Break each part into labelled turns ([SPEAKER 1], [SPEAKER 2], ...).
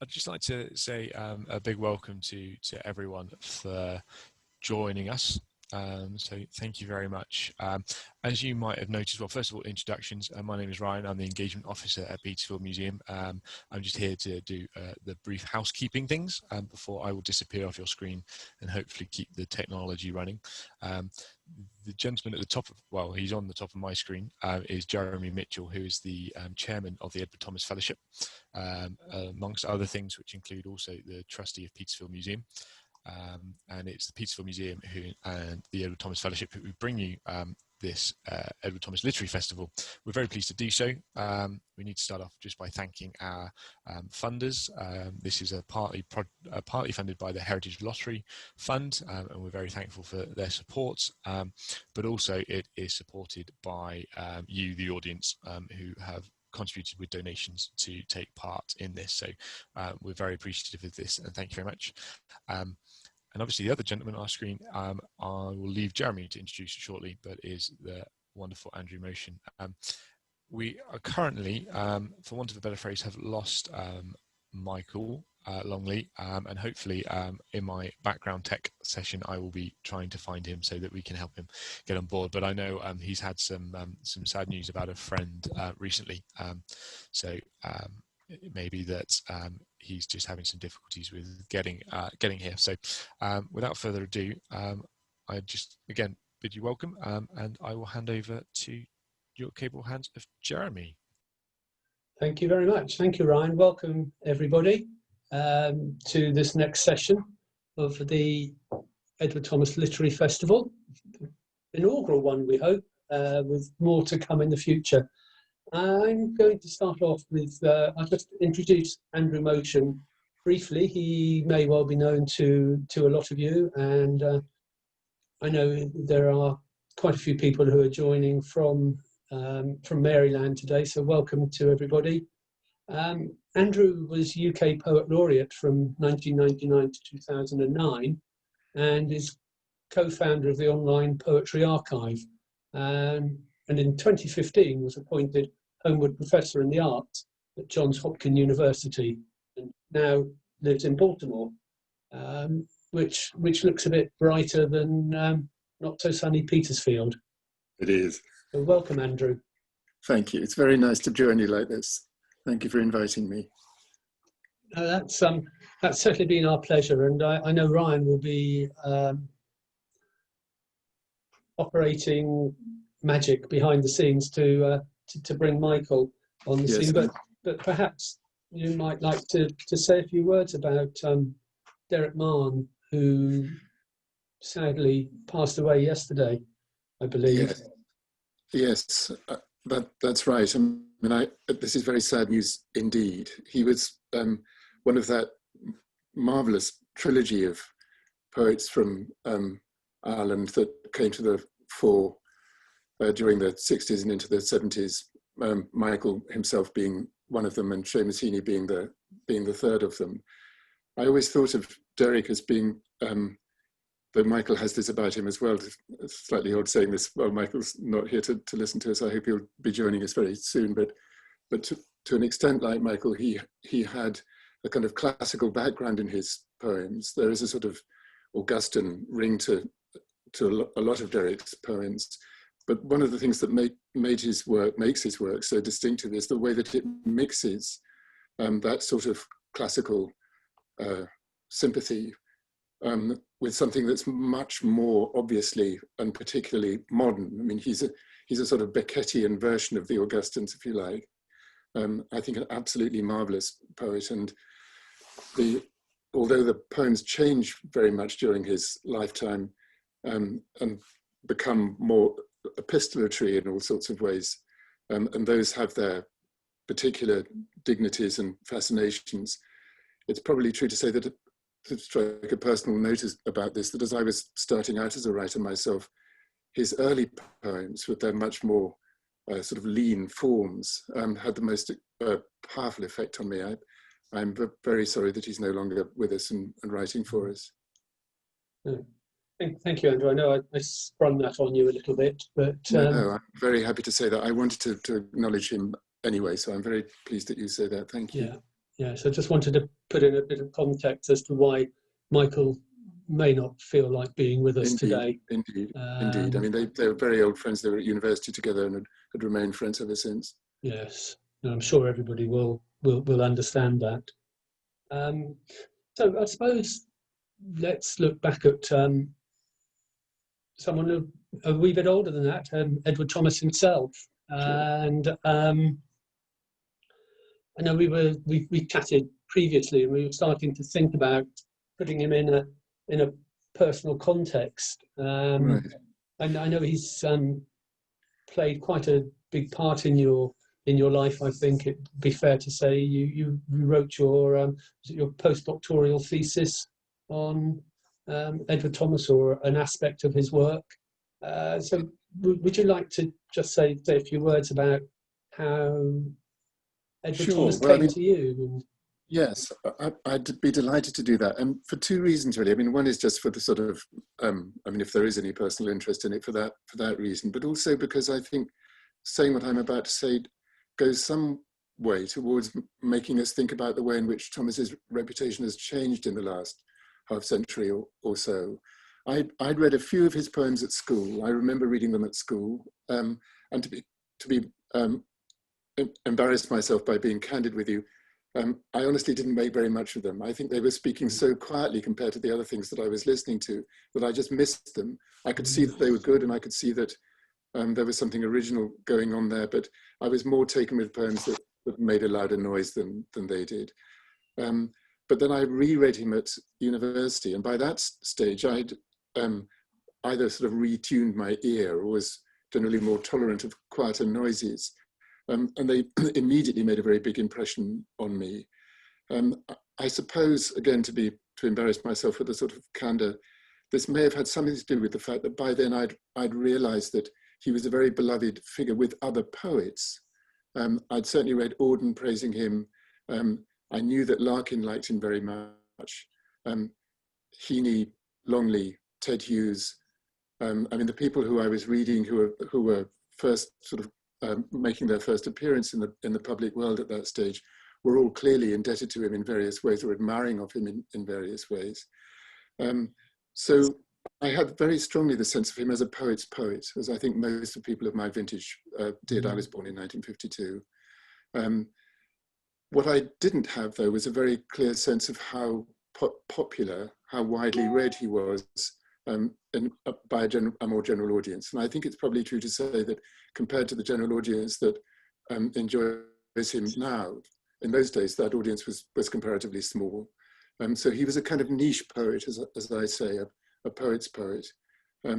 [SPEAKER 1] I'd just like to say a big welcome to everyone for joining us. So thank you very much. As you might have noticed, well, first of all, introductions. My name is Ryan. I'm the engagement officer at Petersfield Museum. I'm just here to do the brief housekeeping things before I will disappear off your screen and hopefully keep the technology running. The gentleman at the top of, well, he's on the top of my screen, is Jeremy Mitchell, who is the chairman of the Edward Thomas Fellowship, amongst other things, which include also the trustee of Petersfield Museum. And it's the Petersfield Museum and the Edward Thomas Fellowship who bring you this Edward Thomas Literary Festival. We're very pleased to do so. We need to start off just by thanking our funders. This is partly funded by the Heritage Lottery Fund, and we're very thankful for their support. But also it is supported by you, the audience, who have contributed with donations to take part in this. So we're very appreciative of this, and thank you very much. And obviously the other gentleman on our screen, I will leave Jeremy to introduce shortly, but is the wonderful Andrew Motion. We are currently, for want of a better phrase, have lost Michael Longley, and hopefully in my background tech session I will be trying to find him so that we can help him get on board. But I know he's had some sad news about a friend recently, so it may be that he's just having some difficulties with getting here. So without further ado, I just again bid you welcome, and I will hand over to your capable hands of Jeremy.
[SPEAKER 2] Thank you very much. Thank you, Ryan. Welcome everybody to this next session of the Edward Thomas Literary Festival, inaugural one, we hope, with more to come in the future. I'm going to start off with, I'll just introduce Andrew Motion briefly. He may well be known to a lot of you, and I know there are quite a few people who are joining from Maryland today, so welcome to everybody. Andrew was UK Poet Laureate from 1999 to 2009 and is co-founder of the Online Poetry Archive, and in 2015 was appointed Homewood Professor in the Arts at Johns Hopkins University, and now lives in Baltimore, which looks a bit brighter than not so sunny Petersfield. It is. So welcome, Andrew.
[SPEAKER 3] Thank you. It's very nice to join you like this. Thank you for inviting me.
[SPEAKER 2] That's certainly been our pleasure, and I know Ryan will be operating magic behind the scenes to bring Michael on the scene. But perhaps you might like to say a few words about Derek Mann, who sadly passed away yesterday, I believe.
[SPEAKER 3] Yes, that's right. I mean, this is very sad news indeed. He was one of that marvellous trilogy of poets from Ireland that came to the fore during the 60s and into the 70s. Michael himself being one of them, and Seamus Heaney being the third of them. I always thought of Derek as being, though Michael has this about him as well. It's slightly odd saying this. Well, Michael's not here to listen to us. I hope he'll be joining us very soon. But to an extent, like Michael, he had a kind of classical background in his poems. There is a sort of Augustan ring to a lot of Derek's poems. But one of the things that makes his work so distinctive is the way that it mixes that sort of classical sympathy with something that's much more obviously and particularly modern. I mean, he's a sort of Beckettian version of the Augustans, if you like. I think an absolutely marvelous poet, and although the poems change very much during his lifetime and become more epistolatory in all sorts of ways, and those have their particular dignities and fascinations, it's probably true to say that, to strike a personal note about this, that as I was starting out as a writer myself, his early poems with their much more sort of lean forms had the most powerful effect on me. I'm very sorry that he's no longer with us and writing for us.
[SPEAKER 2] Thank you, Andrew. I know I sprung that on you a little bit, but...
[SPEAKER 3] No, I'm very happy to say that. I wanted to acknowledge him anyway, so I'm very pleased that you say that. Thank you.
[SPEAKER 2] Yeah, Yeah, so I just wanted to put in a bit of context as to why Michael may not feel like being with us today.
[SPEAKER 3] Indeed. I mean, they were very old friends. They were at university together and had remained friends ever since.
[SPEAKER 2] Yes, and I'm sure everybody will understand that. So I suppose let's look back at someone a wee bit older than that, Edward Thomas himself.
[SPEAKER 3] Sure.
[SPEAKER 2] And I know we chatted previously, and we were starting to think about putting him in a personal context.
[SPEAKER 3] Right.
[SPEAKER 2] I know he's played quite a big part in your life. I think it'd be fair to say you wrote your postdoctoral thesis on Edward Thomas, or an aspect of his work. So would you like to just say a few words about how Edward Thomas came to you?
[SPEAKER 3] Yes, I'd be delighted to do that, and for two reasons really. I mean, one is just for the sort of, I mean, if there is any personal interest in it, for that reason, but also because I think saying what I'm about to say goes some way towards making us think about the way in which Thomas's reputation has changed in the last half century or so. I'd read a few of his poems at school. I remember reading them at school, and to be embarrass myself by being candid with you, I honestly didn't make very much of them. I think they were speaking so quietly compared to the other things that I was listening to that I just missed them. I could see that they were good, and I could see that there was something original going on there, but I was more taken with poems that made a louder noise than they did. But then I reread him at university, and by that stage I'd either sort of retuned my ear or was generally more tolerant of quieter noises. And they immediately made a very big impression on me. I suppose, again, to embarrass myself with a sort of candor, this may have had something to do with the fact that by then I'd realized that he was a very beloved figure with other poets. I'd certainly read Auden praising him. I knew that Larkin liked him very much. Heaney, Longley, Ted Hughes. I mean, the people who I was reading who were first sort of making their first appearance in the public world at that stage were all clearly indebted to him in various ways, or admiring of him in various ways. So I had very strongly the sense of him as a poet's poet, as I think most of the people of my vintage did. I was born in 1952. What I didn't have, though, was a very clear sense of how popular, how widely read he was by a more general audience. And I think it's probably true to say that compared to the general audience that enjoys him now, in those days, that audience was comparatively small. So he was a kind of niche poet, as I say, a poet's poet.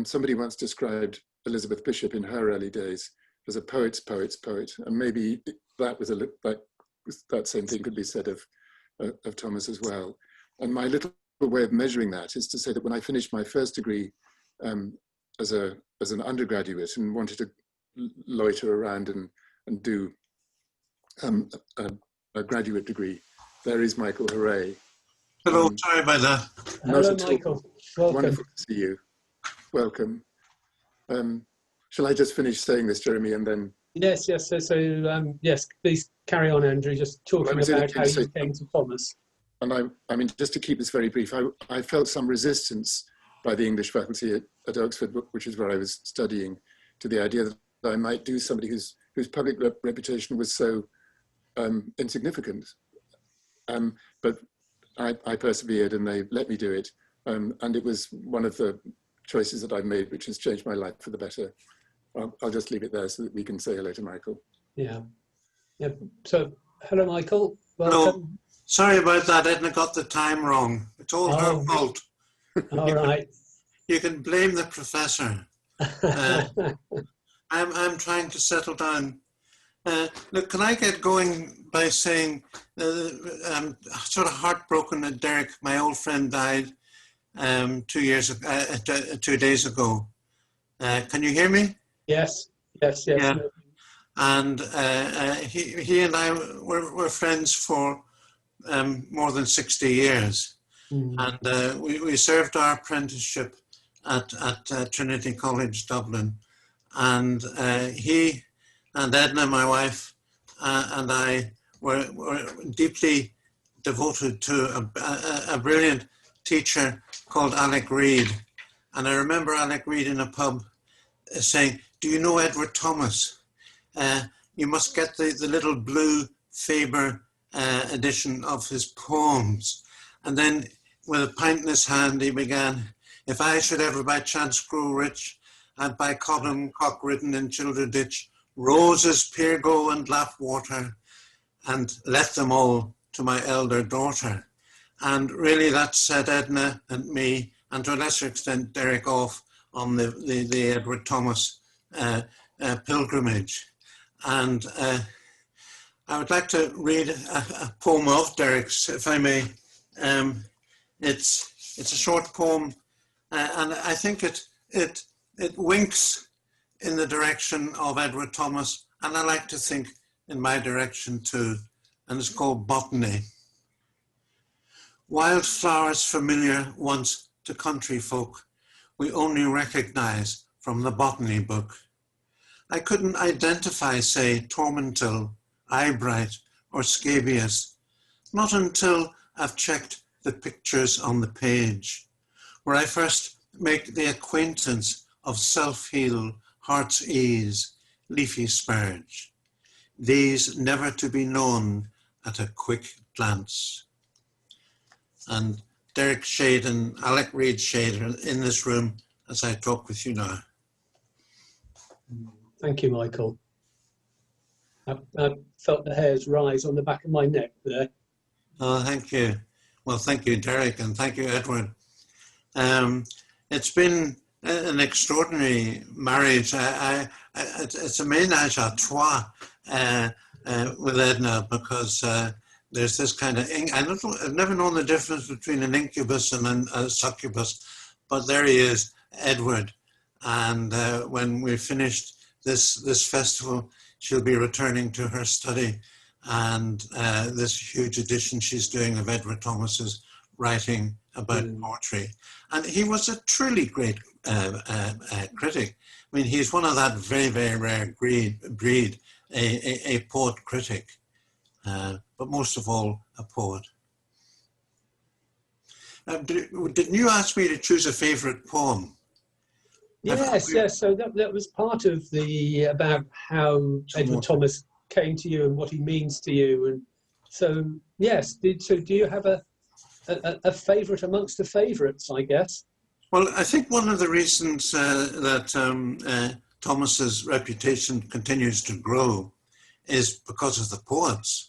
[SPEAKER 3] Somebody once described Elizabeth Bishop in her early days as a poet's poet's poet. And maybe that was that same thing could be said of Thomas as well. And my little way of measuring that is to say that when I finished my first degree as an undergraduate and wanted to loiter around and do a graduate degree, there is Michael, hooray.
[SPEAKER 4] Hello, sorry about that.
[SPEAKER 2] Hello, Michael. Welcome.
[SPEAKER 3] Wonderful to see you. Welcome. Shall I just finish saying this, Jeremy, and then?
[SPEAKER 2] Yes. So yes, please carry on, Andrew. Just talking about how you came to Thomas.
[SPEAKER 3] And I mean, just to keep this very brief, I felt some resistance by the English faculty at Oxford, which is where I was studying, to the idea that I might do somebody whose public reputation was so insignificant. But I persevered, and they let me do it. And it was one of the choices that I've made, which has changed my life for the better. I'll just leave it there so that we can say hello to Michael.
[SPEAKER 2] Yeah. So, hello, Michael. Welcome.
[SPEAKER 4] Hello. Sorry about that. Edna got the time wrong. It's all her fault.
[SPEAKER 2] All right.
[SPEAKER 4] You can blame the professor. I'm trying to settle down. Look, can I get going by saying I'm sort of heartbroken that Derek, my old friend, died 2 days ago. Can you hear me?
[SPEAKER 2] Yes.
[SPEAKER 4] Yeah. And he and I were friends for more than 60 years. And we served our apprenticeship at Trinity College, Dublin. And he and Edna, my wife, and I were deeply devoted to a brilliant teacher called Alec Reid. And I remember Alec Reid in a pub saying, "Do you know Edward Thomas? You must get the little blue Faber edition of his poems." And then with a pint in his hand, he began, "If I should ever by chance grow rich, I'd buy Codham cock ridden in Childerditch, roses, Pirgo and Lapwater, and let them all to my elder daughter." And really that set Edna and me, and to a lesser extent Derek, off on the Edward Thomas pilgrimage. And I would like to read a poem of Derek's, if I may. It's a short poem, and I think it winks in the direction of Edward Thomas, and I like to think in my direction too, and it's called Botany. Wild flowers familiar once to country folk, we only recognize from the botany book. I couldn't identify, say, Tormentil, Eyebright, or Scabious, not until I've checked the pictures on the page, where I first make the acquaintance of self-heal, heart's ease, leafy spurge. These never to be known at a quick glance. And Derek Shade and Alec Reid Shade are in this room as I talk with you now.
[SPEAKER 2] Thank you, Michael. I felt the hairs rise on the back of my neck there.
[SPEAKER 4] Oh, thank you. Well, thank you, Derek, and thank you, Edward. It's been an extraordinary marriage. It's a ménage à trois with Edna, because there's this kind of, I've never known the difference between an incubus and a succubus, but there he is, Edward. And when we've finished this festival, she'll be returning to her study, and this huge edition she's doing of Edward Thomas's writing about poetry. And he was a truly great critic. I mean, he's one of that very, very rare breed, a poet critic, but most of all, a poet. Didn't you ask me to choose a favorite poem?
[SPEAKER 2] Yes, yes. So that was part of the, about how Edward Thomas came to you and what he means to you. And so, yes, so do you have a favourite amongst the favourites, I guess?
[SPEAKER 4] Well, I think one of the reasons that Thomas's reputation continues to grow is because of the poets.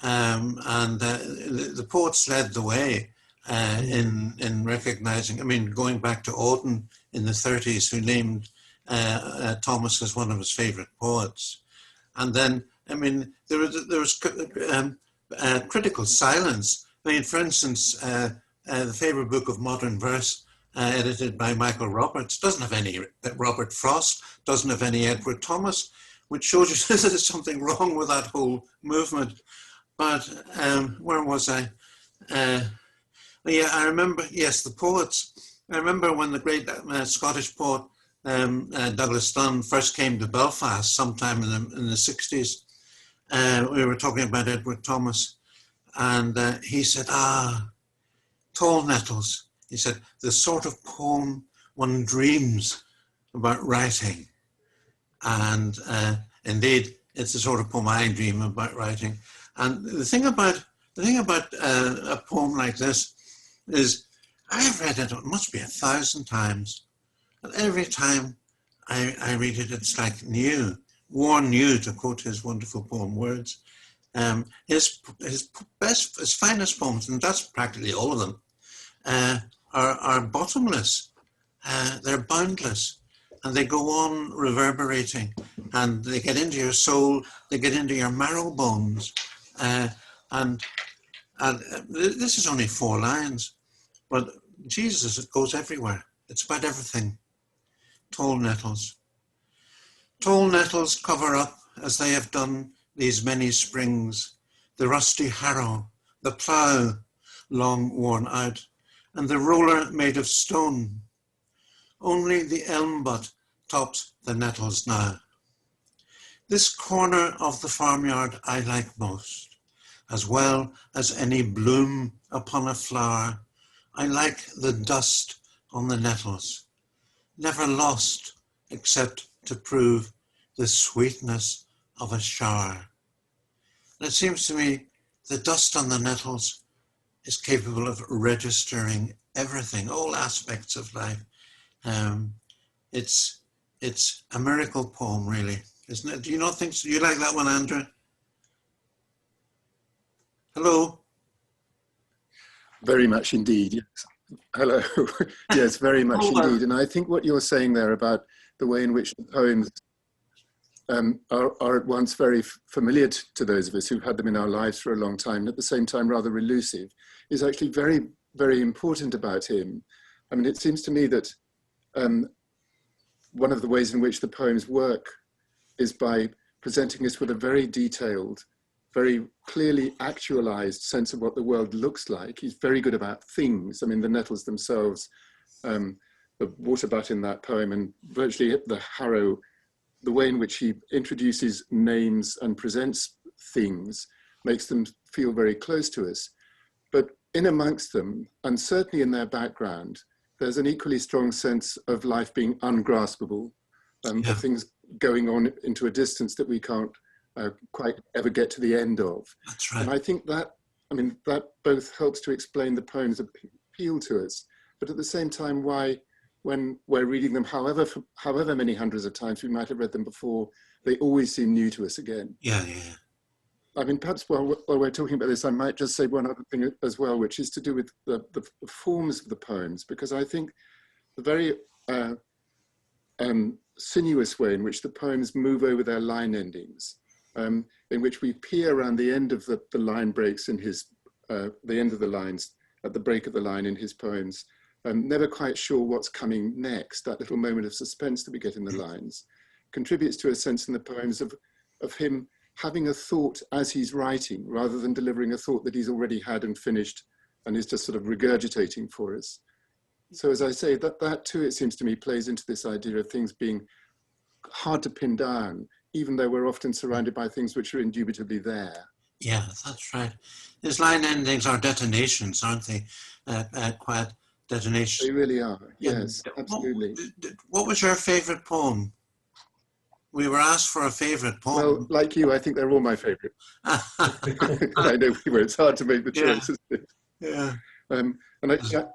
[SPEAKER 4] The poets led the way in recognizing, I mean, going back to Auden in the 30s, who named Thomas as one of his favorite poets. And then, I mean, there was critical silence. I mean, for instance, the favorite book of modern verse, edited by Michael Roberts, doesn't have any Robert Frost, doesn't have any Edward Thomas, which shows you there's something wrong with that whole movement. But where was I? Yeah, I remember, yes, the poets. I remember when the great Scottish poet Douglas Dunn first came to Belfast sometime in the 60s. We were talking about Edward Thomas, and he said, tall nettles. He said, the sort of poem one dreams about writing. And indeed, it's the sort of poem I dream about writing. And the thing about a poem like this is, I've read it must be 1,000 times. And every time I read it, it's like new, worn new, to quote his wonderful poem words. His finest poems, and that's practically all of them, are bottomless. They're boundless, and they go on reverberating, and they get into your soul, they get into your marrow bones. And this is only 4 lines, but Jesus, it goes everywhere. It's about everything. Tall nettles. Tall nettles cover up, as they have done these many springs, the rusty harrow, the plough long worn out, and the roller made of stone. Only the elm butt tops the nettles now. This corner of the farmyard I like most. as well as any bloom upon a flower. I like the dust on the nettles, never lost except to prove the sweetness of a shower. And it seems to me the dust on the nettles is capable of registering everything, all aspects of life. It's a miracle poem, really, isn't it? Do you not think so? You like that one, Andrew? Hello?
[SPEAKER 3] Very much indeed, yes. Hello. Yes, very much indeed. And I think what you're saying there about the way in which the poems are at once very familiar to those of us who've had them in our lives for a long time, and at the same time rather elusive, is actually very, very important about him. I mean, it seems to me that one of the ways in which the poems work is by presenting us with a very detailed, very clearly actualized sense of what the world looks like. He's very good about things. I mean, the nettles themselves, the water butt in that poem, and virtually the harrow, the way in which he introduces names and presents things makes them feel very close to us. But in amongst them, and certainly in their background, there's an equally strong sense of life being ungraspable, of things going on into a distance that we can't quite ever get to the end of.
[SPEAKER 4] That's right.
[SPEAKER 3] And I think that, I mean, that both helps to explain the poem's appeal to us, but at the same time, why, when we're reading them, however many hundreds of times we might have read them before, they always seem new to us again.
[SPEAKER 4] Yeah, yeah.
[SPEAKER 3] I mean, perhaps while we're talking about this, I might just say one other thing as well, which is to do with the forms of the poems, because I think the very sinuous way in which the poems move over their line endings, in which we peer around the end of the line breaks in his, the end of the lines, at the break of the line in his poems, never quite sure what's coming next, that little moment of suspense that we get in the lines, contributes to a sense in the poems of him having a thought as he's writing, rather than delivering a thought that he's already had and finished and is just sort of regurgitating for us. So as I say, that too, it seems to me, plays into this idea of things being hard to pin down, even though we're often surrounded by things which are indubitably there.
[SPEAKER 4] Yeah, that's right. His line endings are detonations, aren't they? Quiet detonations.
[SPEAKER 3] They really are,
[SPEAKER 4] Yeah.
[SPEAKER 3] yes, absolutely.
[SPEAKER 4] What was your favorite poem? We were asked for a favorite poem.
[SPEAKER 3] Well, like you, I think they're all my favorite. I know we were, it's hard to make the choice, isn't it?
[SPEAKER 4] Yeah.
[SPEAKER 3] And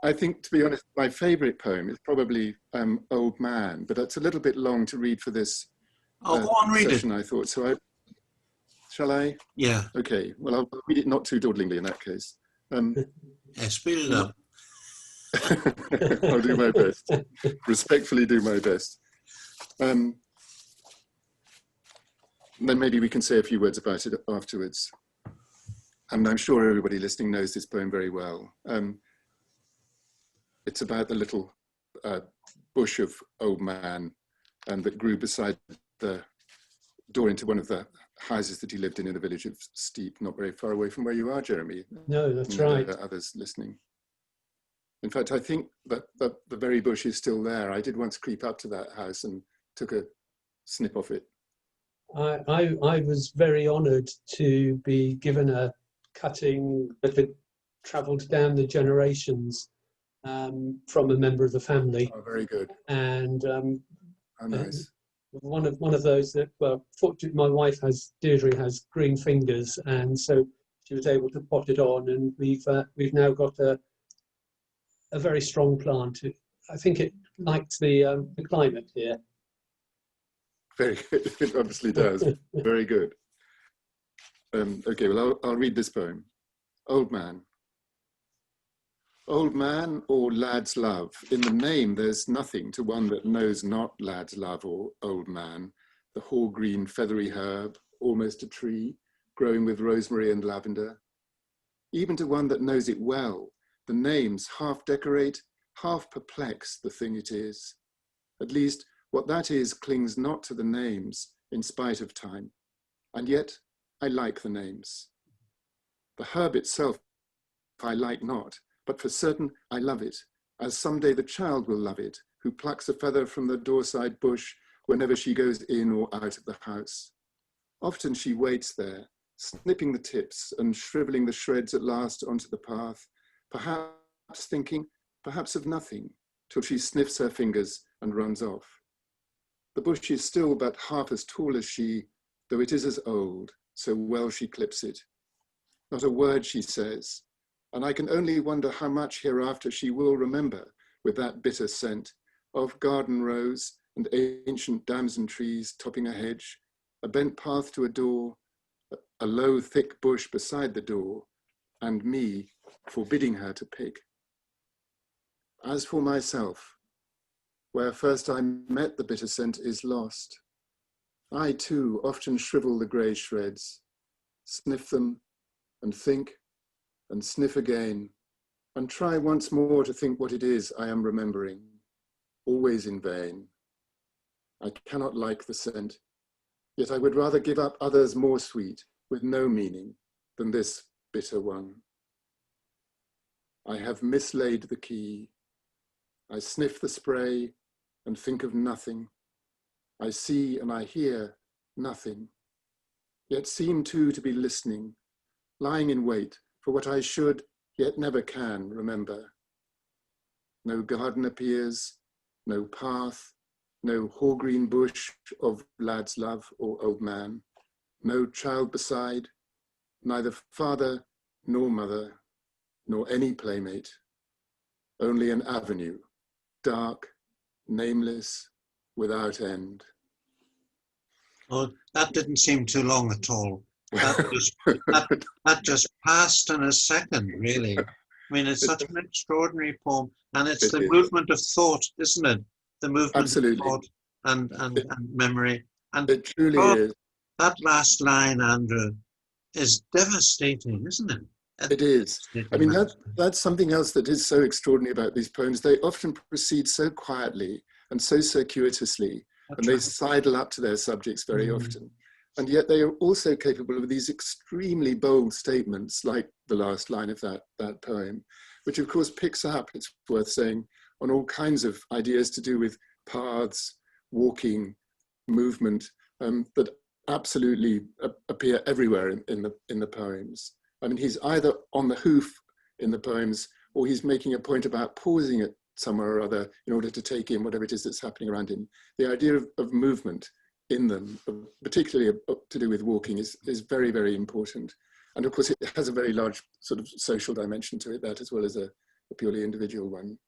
[SPEAKER 3] I think, to be honest, my favorite poem is probably Old Man, but that's a little bit long to read for this
[SPEAKER 4] Go on, read
[SPEAKER 3] session, I thought. So shall I?
[SPEAKER 4] Yeah.
[SPEAKER 3] Okay, well, I'll read it not too dawdlingly in that case.
[SPEAKER 4] Yeah, speed it up.
[SPEAKER 3] I'll do my best, respectfully do my best. Then maybe we can say a few words about it afterwards. And I'm sure everybody listening knows this poem very well. It's about the little bush of Old Man that grew beside the door into one of the houses that he lived in the village of Steep, not very far away from where you are, Jeremy.
[SPEAKER 2] No, that's right.
[SPEAKER 3] Others listening. In fact, I think that the very bush is still there. I did once creep up to that house and took a snip off it.
[SPEAKER 2] I was very honoured to be given a cutting that had travelled down the generations from a member of the family.
[SPEAKER 3] Oh, very good.
[SPEAKER 2] And
[SPEAKER 3] How nice.
[SPEAKER 2] One of those that, well, fortunately, my wife Deirdre has green fingers, and so she was able to pot it on, and we've now got a very strong plant. I think it likes the climate here.
[SPEAKER 3] Very good. It obviously does. Very good. Okay, well, I'll read this poem. Old Man. Old man or lad's love, in the name there's nothing to one that knows not lad's love or old man, the hoar-green feathery herb, almost a tree, growing with rosemary and lavender. Even to one that knows it well, the names half decorate, half perplex the thing it is. At least, what that is clings not to the names in spite of time. And yet, I like the names. The herb itself I like not, but for certain I love it, as someday the child will love it, who plucks a feather from the doorside bush whenever she goes in or out of the house. Often she waits there, snipping the tips and shriveling the shreds at last onto the path, perhaps thinking, perhaps of nothing, till she sniffs her fingers and runs off. The bush is still but half as tall as she, though it is as old, so well she clips it. Not a word she says, and I can only wonder how much hereafter she will remember with that bitter scent of garden rose and ancient damson trees topping a hedge, a bent path to a door, a low thick bush beside the door, and me forbidding her to pick. As for myself, where first I met the bitter scent is lost. I too often shrivel the grey shreds, sniff them and think and sniff again, and try once more to think what it is I am remembering, always in vain. I cannot like the scent, yet I would rather give up others more sweet, with no meaning, than this bitter one. I have mislaid the key. I sniff the spray and think of nothing. I see and I hear nothing, yet seem too to be listening, lying in wait for what I should, yet never can remember. No garden appears, no path, no hoar-green bush of lad's love or old man, no child beside, neither father nor mother, nor any playmate, only an avenue, dark, nameless, without end.
[SPEAKER 4] Oh, that didn't seem too long at all. That just passed in a second, really. I mean, it's such an extraordinary poem, and it's the movement of thought, isn't it? The movement
[SPEAKER 3] Absolutely.
[SPEAKER 4] of thought and memory. And
[SPEAKER 3] it truly is.
[SPEAKER 4] That last line, Andrew, is devastating, isn't it?
[SPEAKER 3] It is. I mean, that's something else that is so extraordinary about these poems. They often proceed so quietly and so circuitously, and they sidle up to their subjects very often. And yet they are also capable of these extremely bold statements, like the last line of that poem, which of course picks up, it's worth saying, on all kinds of ideas to do with paths, walking, movement, that absolutely appear everywhere in the poems. I mean, he's either on the hoof in the poems, or he's making a point about pausing at somewhere or other in order to take in whatever it is that's happening around him. The idea of movement in them, particularly to do with walking, is very, very important. And of course, it has a very large sort of social dimension to it, that as well as a purely individual one.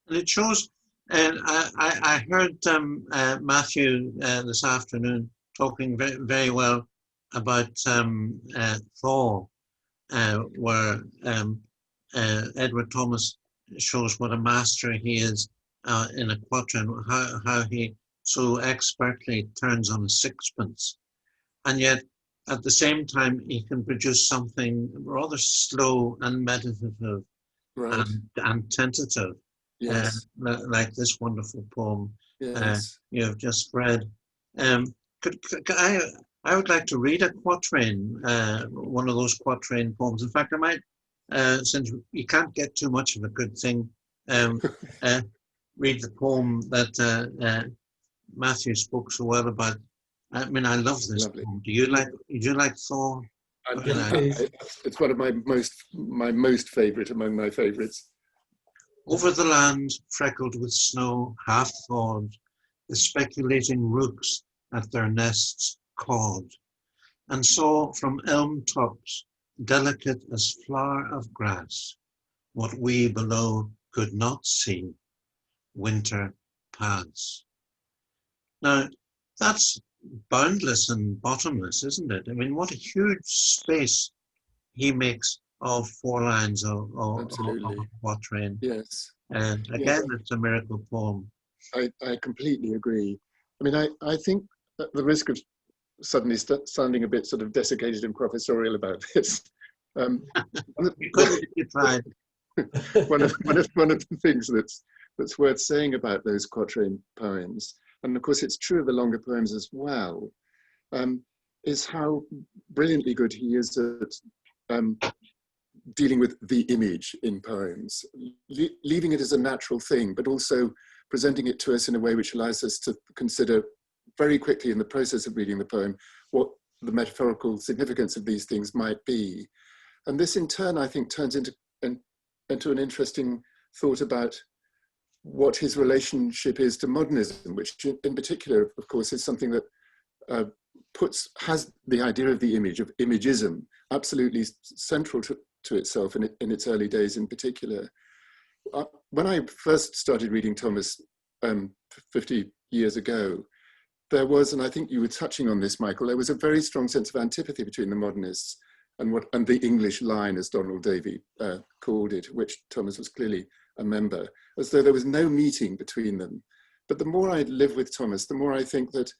[SPEAKER 4] And it shows, and I heard Matthew this afternoon talking very, very well about Thor, where Edward Thomas shows what a master he is in a quatrain, how he so expertly turns on a sixpence. And yet, at the same time, he can produce something rather slow and meditative,
[SPEAKER 3] right,
[SPEAKER 4] and tentative,
[SPEAKER 3] yes,
[SPEAKER 4] like this wonderful poem
[SPEAKER 3] yes.
[SPEAKER 4] You have just read. I would like to read a quatrain, one of those quatrain poems. In fact, I might, since you can't get too much of a good thing, read the poem that Matthew spoke so well about. I mean, I love this poem. Do you like Thor?
[SPEAKER 3] It's one of my most favourite among my favourites.
[SPEAKER 4] Over the land, freckled with snow, half thawed, the speculating rooks at their nests cawed, and saw from elm tops, delicate as flower of grass, what we below could not see, winter pass. Now, that's boundless and bottomless, isn't it? I mean, what a huge space he makes of 4 lines of quatrain.
[SPEAKER 3] Yes.
[SPEAKER 4] And again, it's a miracle poem.
[SPEAKER 3] I completely agree. I mean, I think at the risk of suddenly sounding a bit sort of desiccated and professorial about this, one of the things that's worth saying about those quatrain poems, and of course it's true of the longer poems as well, is how brilliantly good he is at dealing with the image in poems, leaving it as a natural thing, but also presenting it to us in a way which allows us to consider very quickly in the process of reading the poem what the metaphorical significance of these things might be. And this in turn, I think, turns into an interesting thought about what his relationship is to modernism, which in particular, of course, is something that has the idea of the image, of imagism, absolutely central to itself in its early days in particular. When I first started reading Thomas 50 years ago, there was, and I think you were touching on this, Michael, there was a very strong sense of antipathy between the modernists and the English line, as Donald Davy called it, which Thomas was clearly a member, as though there was no meeting between them. But the more I live with Thomas, the more I think that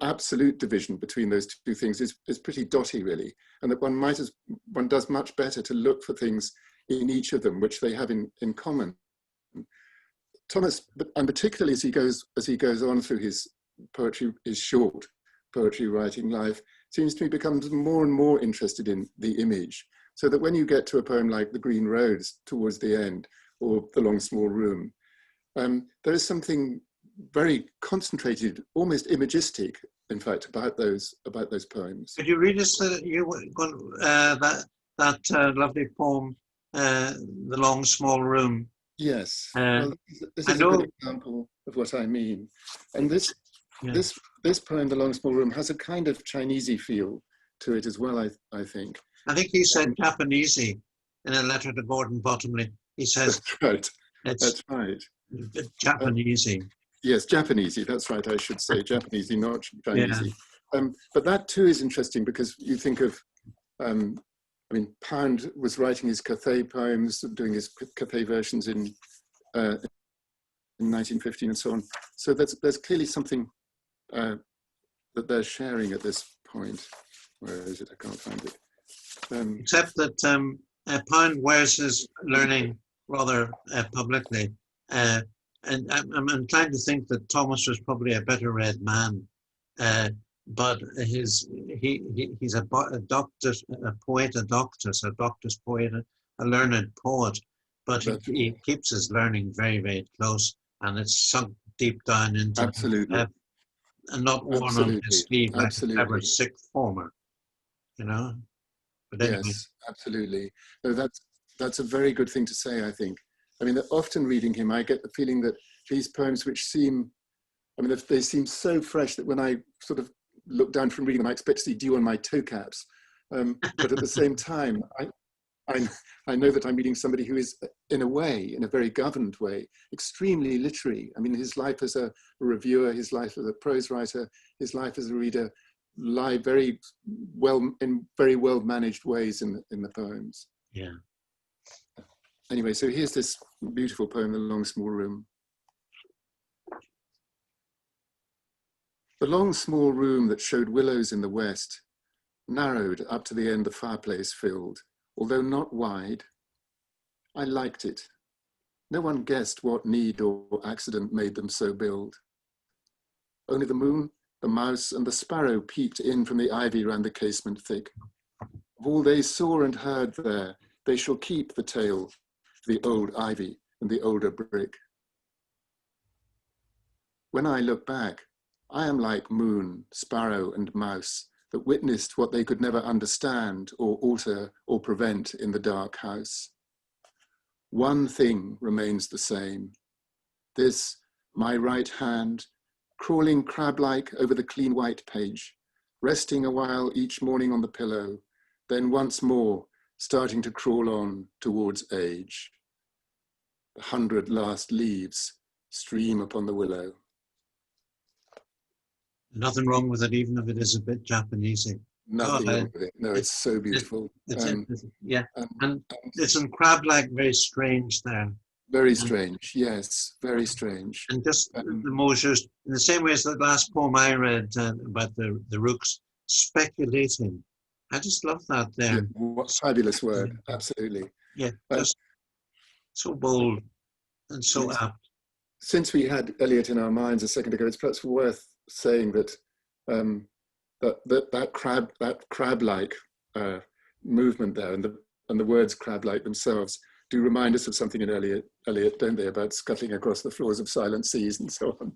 [SPEAKER 3] absolute division between those two things is pretty dotty, really, and that one does much better to look for things in each of them which they have in common. Thomas, and particularly as he goes on through his poetry, his short poetry writing life, seems to me becomes more and more interested in the image, so that when you get to a poem like The Green Roads towards the end, or The Long Small Room, there is something very concentrated, almost imagistic, in fact, about those poems.
[SPEAKER 4] Could you read us that lovely poem, The Long Small Room?
[SPEAKER 3] Yes. Well, this is a good example of what I mean. And this poem, The Long Small Room, has a kind of Chinesey feel to it as well, I think.
[SPEAKER 4] I think he said Japanesey in a letter to Gordon Bottomley. He says,
[SPEAKER 3] that's right. That's right.
[SPEAKER 4] Japanesey.
[SPEAKER 3] Yes, Japanesey, that's right, I should say. Japanesey, not Chinesey. Yeah. But that too is interesting, because you think of, I mean, Pound was writing his Cathay poems, doing his Cathay versions in 1915 and so on. So there's clearly something that they're sharing at this point. Where is it? I can't find it.
[SPEAKER 4] Except that Pound wears his learning rather publicly. And I'm inclined to think that Thomas was probably a better read man, but he's a doctus poet, a doctus poet, a learned poet, but he keeps his learning very, very close, and it's sunk deep down into
[SPEAKER 3] absolutely,
[SPEAKER 4] and not worn on his sleeve like a clever sixth former, you know. But anyway.
[SPEAKER 3] Yes, absolutely. No, that's a very good thing to say, I think. I mean, often reading him, I get the feeling that these poems, which seem, I mean, they seem so fresh that when I sort of look down from reading them, I expect to see dew on my toe caps. But at the same time, I know that I'm reading somebody who is, in a way, in a very governed way, extremely literary. I mean, his life as a reviewer, his life as a prose writer, his life as a reader, lie very well managed ways in the poems.
[SPEAKER 4] Yeah.
[SPEAKER 3] Anyway, so here's this beautiful poem, The Long Small Room. The long small room that showed willows in the west narrowed up to the end the fireplace filled, although not wide. I liked it. No one guessed what need or accident made them so build. Only the moon, the mouse, and the sparrow peeped in from the ivy round the casement thick. Of all they saw and heard there, they shall keep the tale, the old ivy and the older brick. When I look back, I am like moon, sparrow, and mouse that witnessed what they could never understand or alter or prevent in the dark house. One thing remains the same. This, my right hand, crawling crab-like over the clean white page, resting a while each morning on the pillow, then once more starting to crawl on towards age. The 100 last leaves stream upon the willow.
[SPEAKER 4] Nothing wrong with it, even if it is a bit Japanesey.
[SPEAKER 3] Nothing wrong with it. No, it's so beautiful.
[SPEAKER 4] Yeah, and it's in crab-like, very strange there.
[SPEAKER 3] Very strange, yes, very strange.
[SPEAKER 4] And just the Moses, in the same way as the last poem I read about the rooks, speculating. I just love that there.
[SPEAKER 3] Yeah, what a fabulous word, absolutely.
[SPEAKER 4] Yeah, just so bold and so apt.
[SPEAKER 3] Since we had Eliot in our minds a second ago, it's perhaps worth saying that that crab-like movement there, and the words crab-like themselves do remind us of something in Eliot, don't they, about scuttling across the floors of silent seas and so on.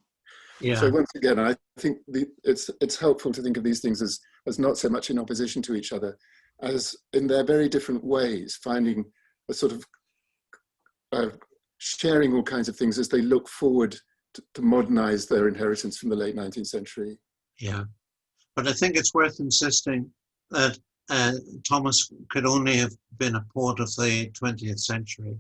[SPEAKER 4] Yeah.
[SPEAKER 3] So once again, I think it's helpful to think of these things as not so much in opposition to each other, as in their very different ways, finding a sort of sharing all kinds of things as they look forward to modernize their inheritance from the late 19th century.
[SPEAKER 4] Yeah. But I think it's worth insisting that Thomas could only have been a poet of the 20th century.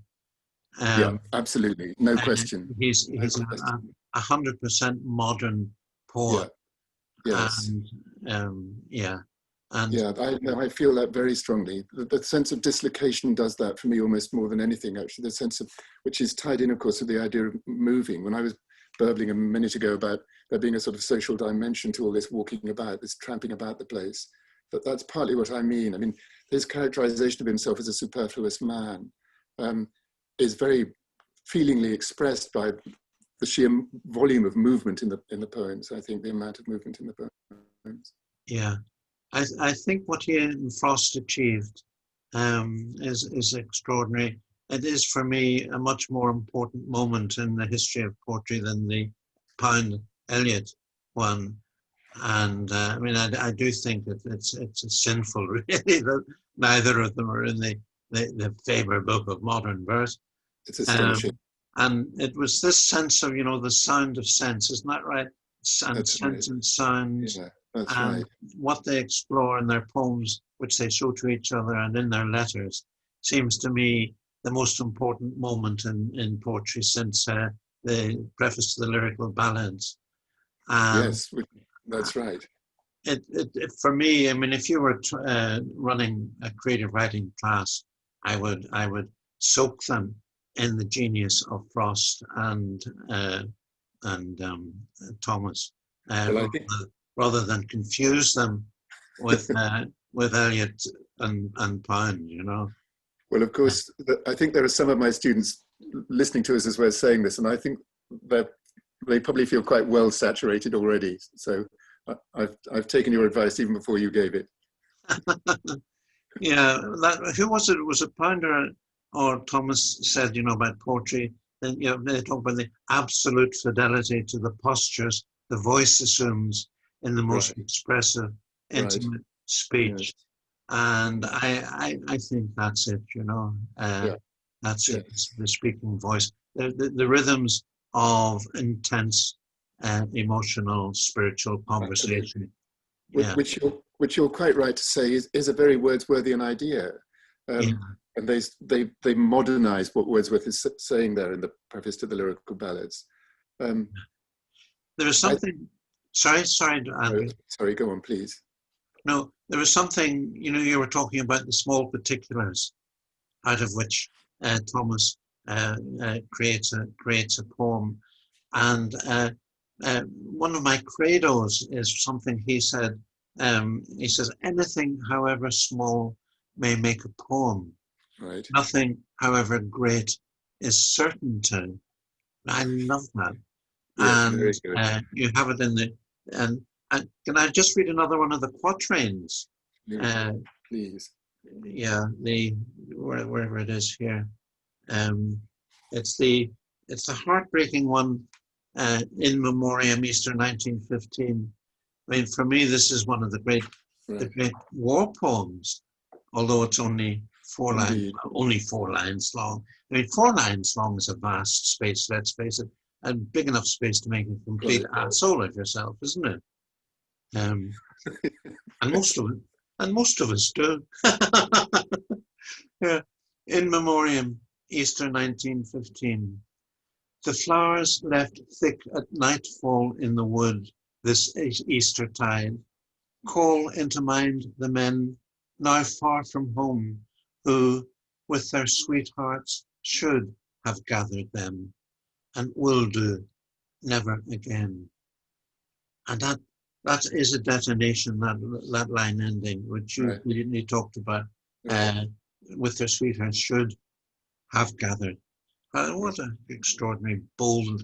[SPEAKER 3] Yeah, absolutely. No question.
[SPEAKER 4] He's
[SPEAKER 3] No question.
[SPEAKER 4] 100% modern poet.
[SPEAKER 3] Yeah. Yes.
[SPEAKER 4] And yeah. And
[SPEAKER 3] yeah, I feel that very strongly. The sense of dislocation does that for me almost more than anything, actually. The sense of, which is tied in, of course, with the idea of moving. When I was burbling a minute ago about there being a sort of social dimension to all this walking about, this tramping about the place, that's partly what I mean. I mean, his characterization of himself as a superfluous man is very feelingly expressed by the sheer volume of movement in the poems. I think the amount of movement in the poems.
[SPEAKER 4] Yeah. I think what he and Frost achieved is extraordinary. It is for me a much more important moment in the history of poetry than the Pound Eliot one. And I mean, I do think that it's sinful, really, that neither of them are in the Faber book of modern verse.
[SPEAKER 3] It's astonishing.
[SPEAKER 4] And it was this sense of, the sound of sense, isn't that right? And
[SPEAKER 3] That's
[SPEAKER 4] sense
[SPEAKER 3] right.
[SPEAKER 4] and sound.
[SPEAKER 3] Yeah, that's
[SPEAKER 4] and
[SPEAKER 3] right.
[SPEAKER 4] what they explore in their poems, which they show to each other and in their letters, seems to me the most important moment in poetry since the preface to the lyrical ballads.
[SPEAKER 3] Yes, that's right.
[SPEAKER 4] It for me, I mean, if you were running a creative writing class, I would soak them in the genius of Frost and Thomas, rather than confuse them with Eliot and Pound,
[SPEAKER 3] Well, of course, I think there are some of my students listening to us as we're saying this, and I think that they probably feel quite well saturated already. So I've taken your advice even before you gave it.
[SPEAKER 4] Yeah, who was it? Was it Pound or Thomas said, about poetry? Then they talk about the absolute fidelity to the postures the voice assumes in the most expressive, intimate speech.
[SPEAKER 3] Yes.
[SPEAKER 4] And I think that's it, that's it, the speaking voice, the rhythms of intense emotional, spiritual conversation.
[SPEAKER 3] Which you're quite right to say is a very Wordsworthian idea. And they modernize what Wordsworth is saying there in the preface to the lyrical ballads.
[SPEAKER 4] There is something, sorry, Andrew.
[SPEAKER 3] Sorry, go on, please.
[SPEAKER 4] No, there was something, you were talking about the small particulars out of which Thomas creates a poem. And one of my credos is something he said. He says, anything, however small, may make a poem.
[SPEAKER 3] Right.
[SPEAKER 4] Nothing, however great, is certain to. I love that.
[SPEAKER 3] Yes,
[SPEAKER 4] and
[SPEAKER 3] very good.
[SPEAKER 4] You have it in the and can I just read another one of the quatrains?
[SPEAKER 3] Please.
[SPEAKER 4] Yeah, wherever it is here. It's the heartbreaking one. In Memoriam, Easter 1915. I mean, for me, this is one of the great war poems, although it's only four lines long. I mean, 4 lines long is a vast space, let's face it, and big enough space to make a complete asshole of yourself, isn't it? And most of us do. Yeah. In Memoriam, Easter 1915. The flowers left thick at nightfall in the wood this Easter tide call into mind the men now far from home who, with their sweethearts, should have gathered them and will do never again. And that is a detonation, that line ending, which you talked about, with their sweethearts should have gathered. What an extraordinary, bold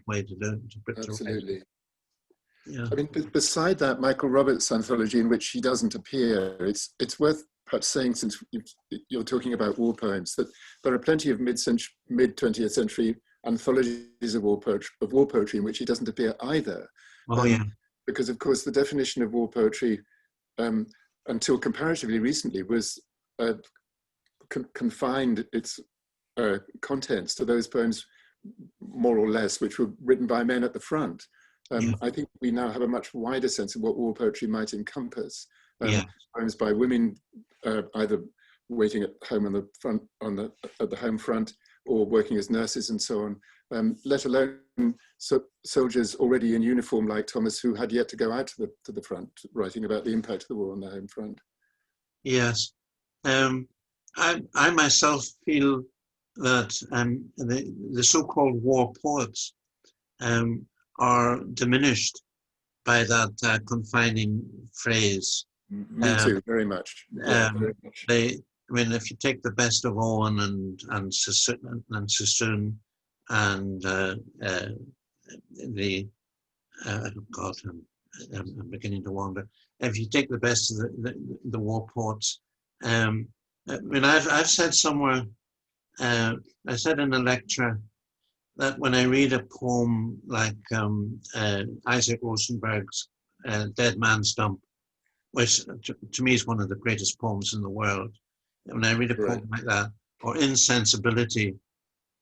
[SPEAKER 4] way to do it.
[SPEAKER 3] Absolutely.
[SPEAKER 4] Yeah.
[SPEAKER 3] I mean, beside that Michael Roberts anthology, in which he doesn't appear, it's worth perhaps saying, since you're talking about war poems, that there are plenty of mid-20th century anthologies of war poetry in which he doesn't appear either.
[SPEAKER 4] Oh, yeah.
[SPEAKER 3] Because of course the definition of war poetry until comparatively recently was confined its contents to those poems more or less which were written by men at the front. I think we now have a much wider sense of what war poetry might encompass. Poems by women either waiting at home on the front, at the home front, or working as nurses and so on, let alone soldiers already in uniform like Thomas, who had yet to go out to the front, writing about the impact of the war on the home front.
[SPEAKER 4] Yes. I myself feel that the so-called war poets are diminished by that confining phrase.
[SPEAKER 3] Me too, very much. Yeah, very much.
[SPEAKER 4] I mean, if you take the best of Owen and Sassoon and God, I'm beginning to wonder. If you take the best of the war poets, I mean, I've said somewhere, I said in a lecture that when I read a poem like Isaac Rosenberg's Dead Man's Dump, which to me is one of the greatest poems in the world, when I read a poem like that, or Insensibility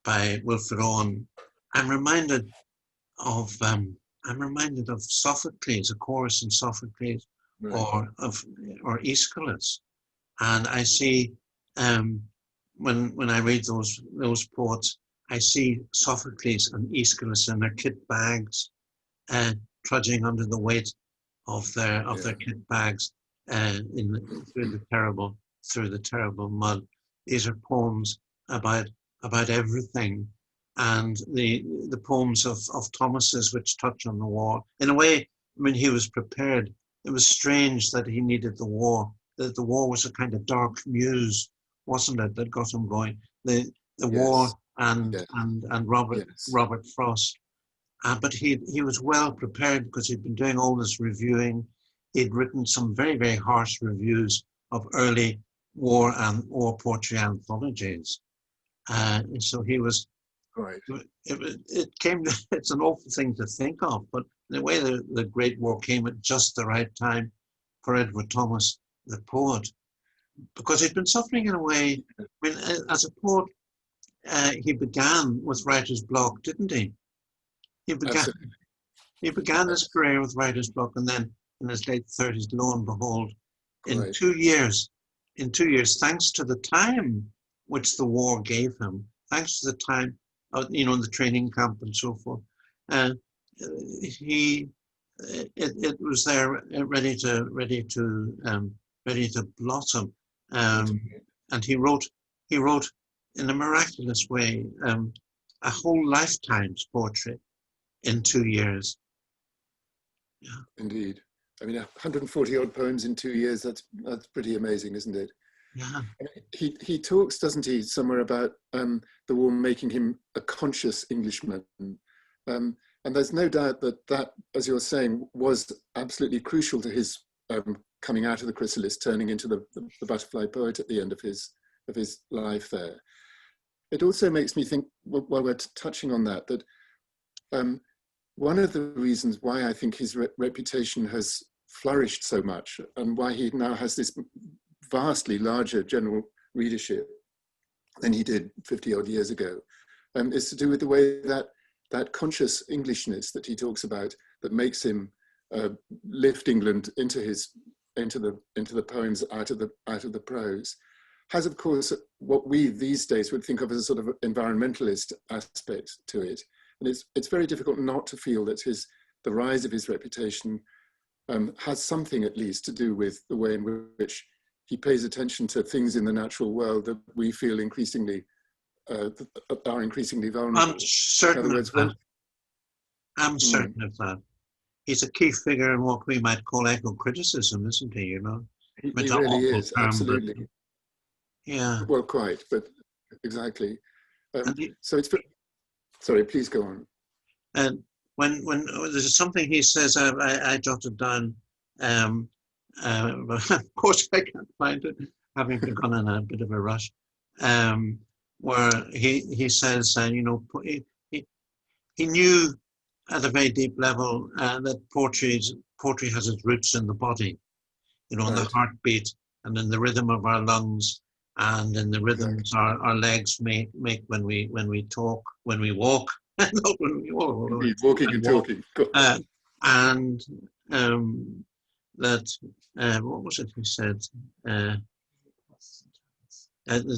[SPEAKER 4] by Wilfred Owen, I'm reminded of Sophocles, a chorus in Sophocles, or Aeschylus, and I see when I read those poets, I see Sophocles and Aeschylus in their kit bags, trudging under the weight of their kit bags through the terrible mud. These are poems about everything, and the poems of Thomas's which touch on the war. In a way, I mean, he was prepared. It was strange that he needed the war. That the war was a kind of dark muse, wasn't it, that got him going? The war and Robert Frost. But he was well prepared because he'd been doing all this reviewing. He'd written some very, very harsh reviews of early war poetry anthologies. So he was, it's an awful thing to think of, but in a way the Great War came at just the right time for Edward Thomas, the poet, because he'd been suffering in a way. I mean, as a poet, he began with writer's block, didn't he? He began his career with writer's block, and then in his late 30s, lo and behold, in 2 years, thanks to the time which the war gave him, thanks to the time, the training camp and so forth, it was there ready to blossom, and he wrote in a miraculous way a whole lifetime's poetry in 2 years. Yeah.
[SPEAKER 3] Indeed. I mean, 140 odd poems in 2 years, that's pretty amazing, isn't it?
[SPEAKER 4] Yeah.
[SPEAKER 3] He talks, doesn't he, somewhere about the war making him a conscious Englishman. And there's no doubt that, as you're saying, was absolutely crucial to his coming out of the chrysalis, turning into the butterfly poet at the end of his life there. It also makes me think, while we're touching on that one of the reasons why I think his reputation has flourished so much, and why he now has this vastly larger general readership than he did 50 odd years ago, is to do with the way that conscious Englishness that he talks about, that makes him lift England into the poems out of the prose, has of course what we these days would think of as a sort of environmentalist aspect to it. And it's very difficult not to feel that the rise of his reputation has something at least to do with the way in which he pays attention to things in the natural world that we feel increasingly are increasingly vulnerable.
[SPEAKER 4] I'm certain of that. I'm certain of that. He's a key figure in what we might call eco-criticism, isn't he? You know,
[SPEAKER 3] he really is, absolutely.
[SPEAKER 4] Yeah.
[SPEAKER 3] Well, quite, but exactly. So it's. Sorry, please go on.
[SPEAKER 4] And when there's something he says, I jotted down. But of course, I can't find it, having begun in a bit of a rush. Where he says, he knew at a very deep level that poetry has its roots in the body, in the
[SPEAKER 3] Right.
[SPEAKER 4] heartbeat and in the rhythm of our lungs and in the rhythms our legs make when we talk, when we walk, not when we walk,
[SPEAKER 3] Indeed, walking and
[SPEAKER 4] walk.
[SPEAKER 3] talking.
[SPEAKER 4] And that what was it he said? That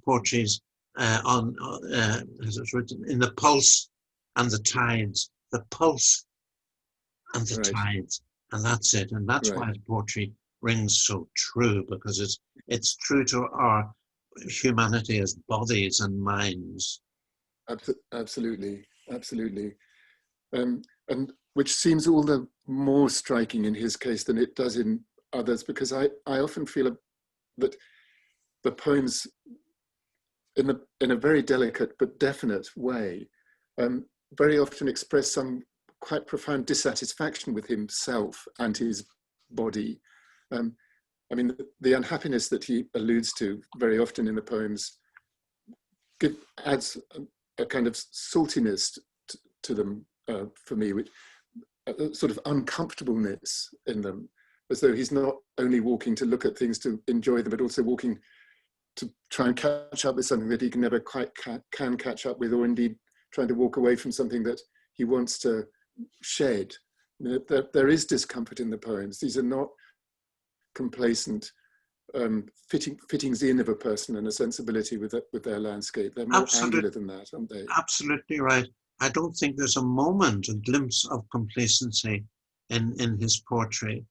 [SPEAKER 4] poetry's as it's written, in the pulse and the tides, the pulse and the tides, and that's it. And that's why poetry rings so true, because it's true to our humanity as bodies and minds.
[SPEAKER 3] Absolutely, absolutely. And which seems all the more striking in his case than it does in others, because I often feel that the poems, in a very delicate but definite way, very often express some quite profound dissatisfaction with himself and his body. I mean, the unhappiness that he alludes to very often in the poems adds a kind of saltiness to them for me, which a sort of uncomfortableness in them, as though he's not only walking to look at things to enjoy them, but also walking to try and catch up with something that he can never quite can catch up with, or indeed trying to walk away from something that he wants to shed. There is discomfort in the poems. These are not complacent fittings in of a person and a sensibility with their landscape. They're more angular than that, aren't they?
[SPEAKER 4] Absolutely right. I don't think there's a moment, a glimpse of complacency in his poetry.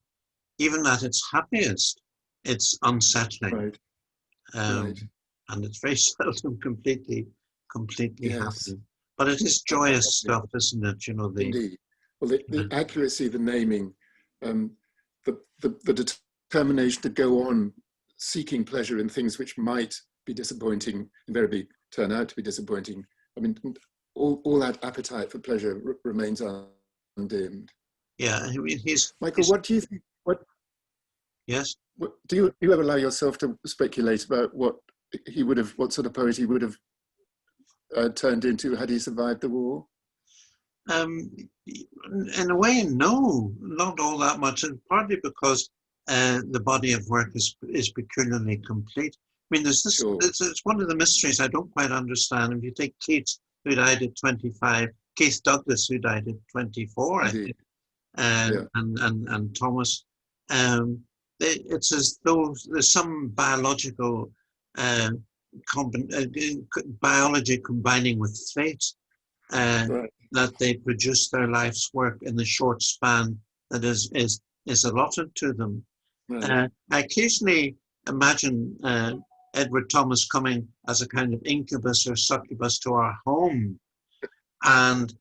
[SPEAKER 4] Even at its happiest, it's unsettling. And it's very seldom completely happy. But it is joyous stuff, isn't it?
[SPEAKER 3] Indeed. Well, the accuracy, the naming, the determination to go on seeking pleasure in things which might be disappointing, invariably turn out to be disappointing. I mean, all that appetite for pleasure remains undimmed.
[SPEAKER 4] Yeah, I mean,
[SPEAKER 3] Michael, what do you think?
[SPEAKER 4] Yes.
[SPEAKER 3] Do you ever allow yourself to speculate about what sort of poet he would have turned into had he survived the war?
[SPEAKER 4] In a way, no, not all that much, and partly because the body of work is peculiarly complete. I mean, there's this. Sure. It's one of the mysteries I don't quite understand. If you take Keats, who died at 25, Keith Douglas, who died at 24,
[SPEAKER 3] Indeed.
[SPEAKER 4] I think, and Thomas. It's as though there's some biological biology combining with fate, that they produce their life's work in the short span that is allotted to them. I occasionally imagine Edward Thomas coming as a kind of incubus or succubus to our home, and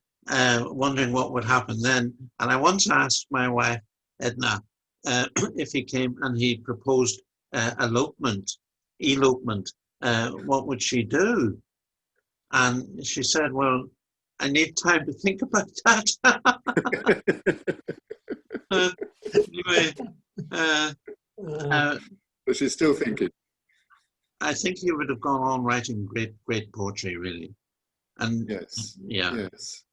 [SPEAKER 4] wondering what would happen then. And I once asked my wife, Edna, if he came and he proposed elopement, what would she do? And she said, well, I need time to think about that. Anyway,
[SPEAKER 3] but she's still thinking.
[SPEAKER 4] I think he would have gone on writing great poetry, really. And
[SPEAKER 3] yes.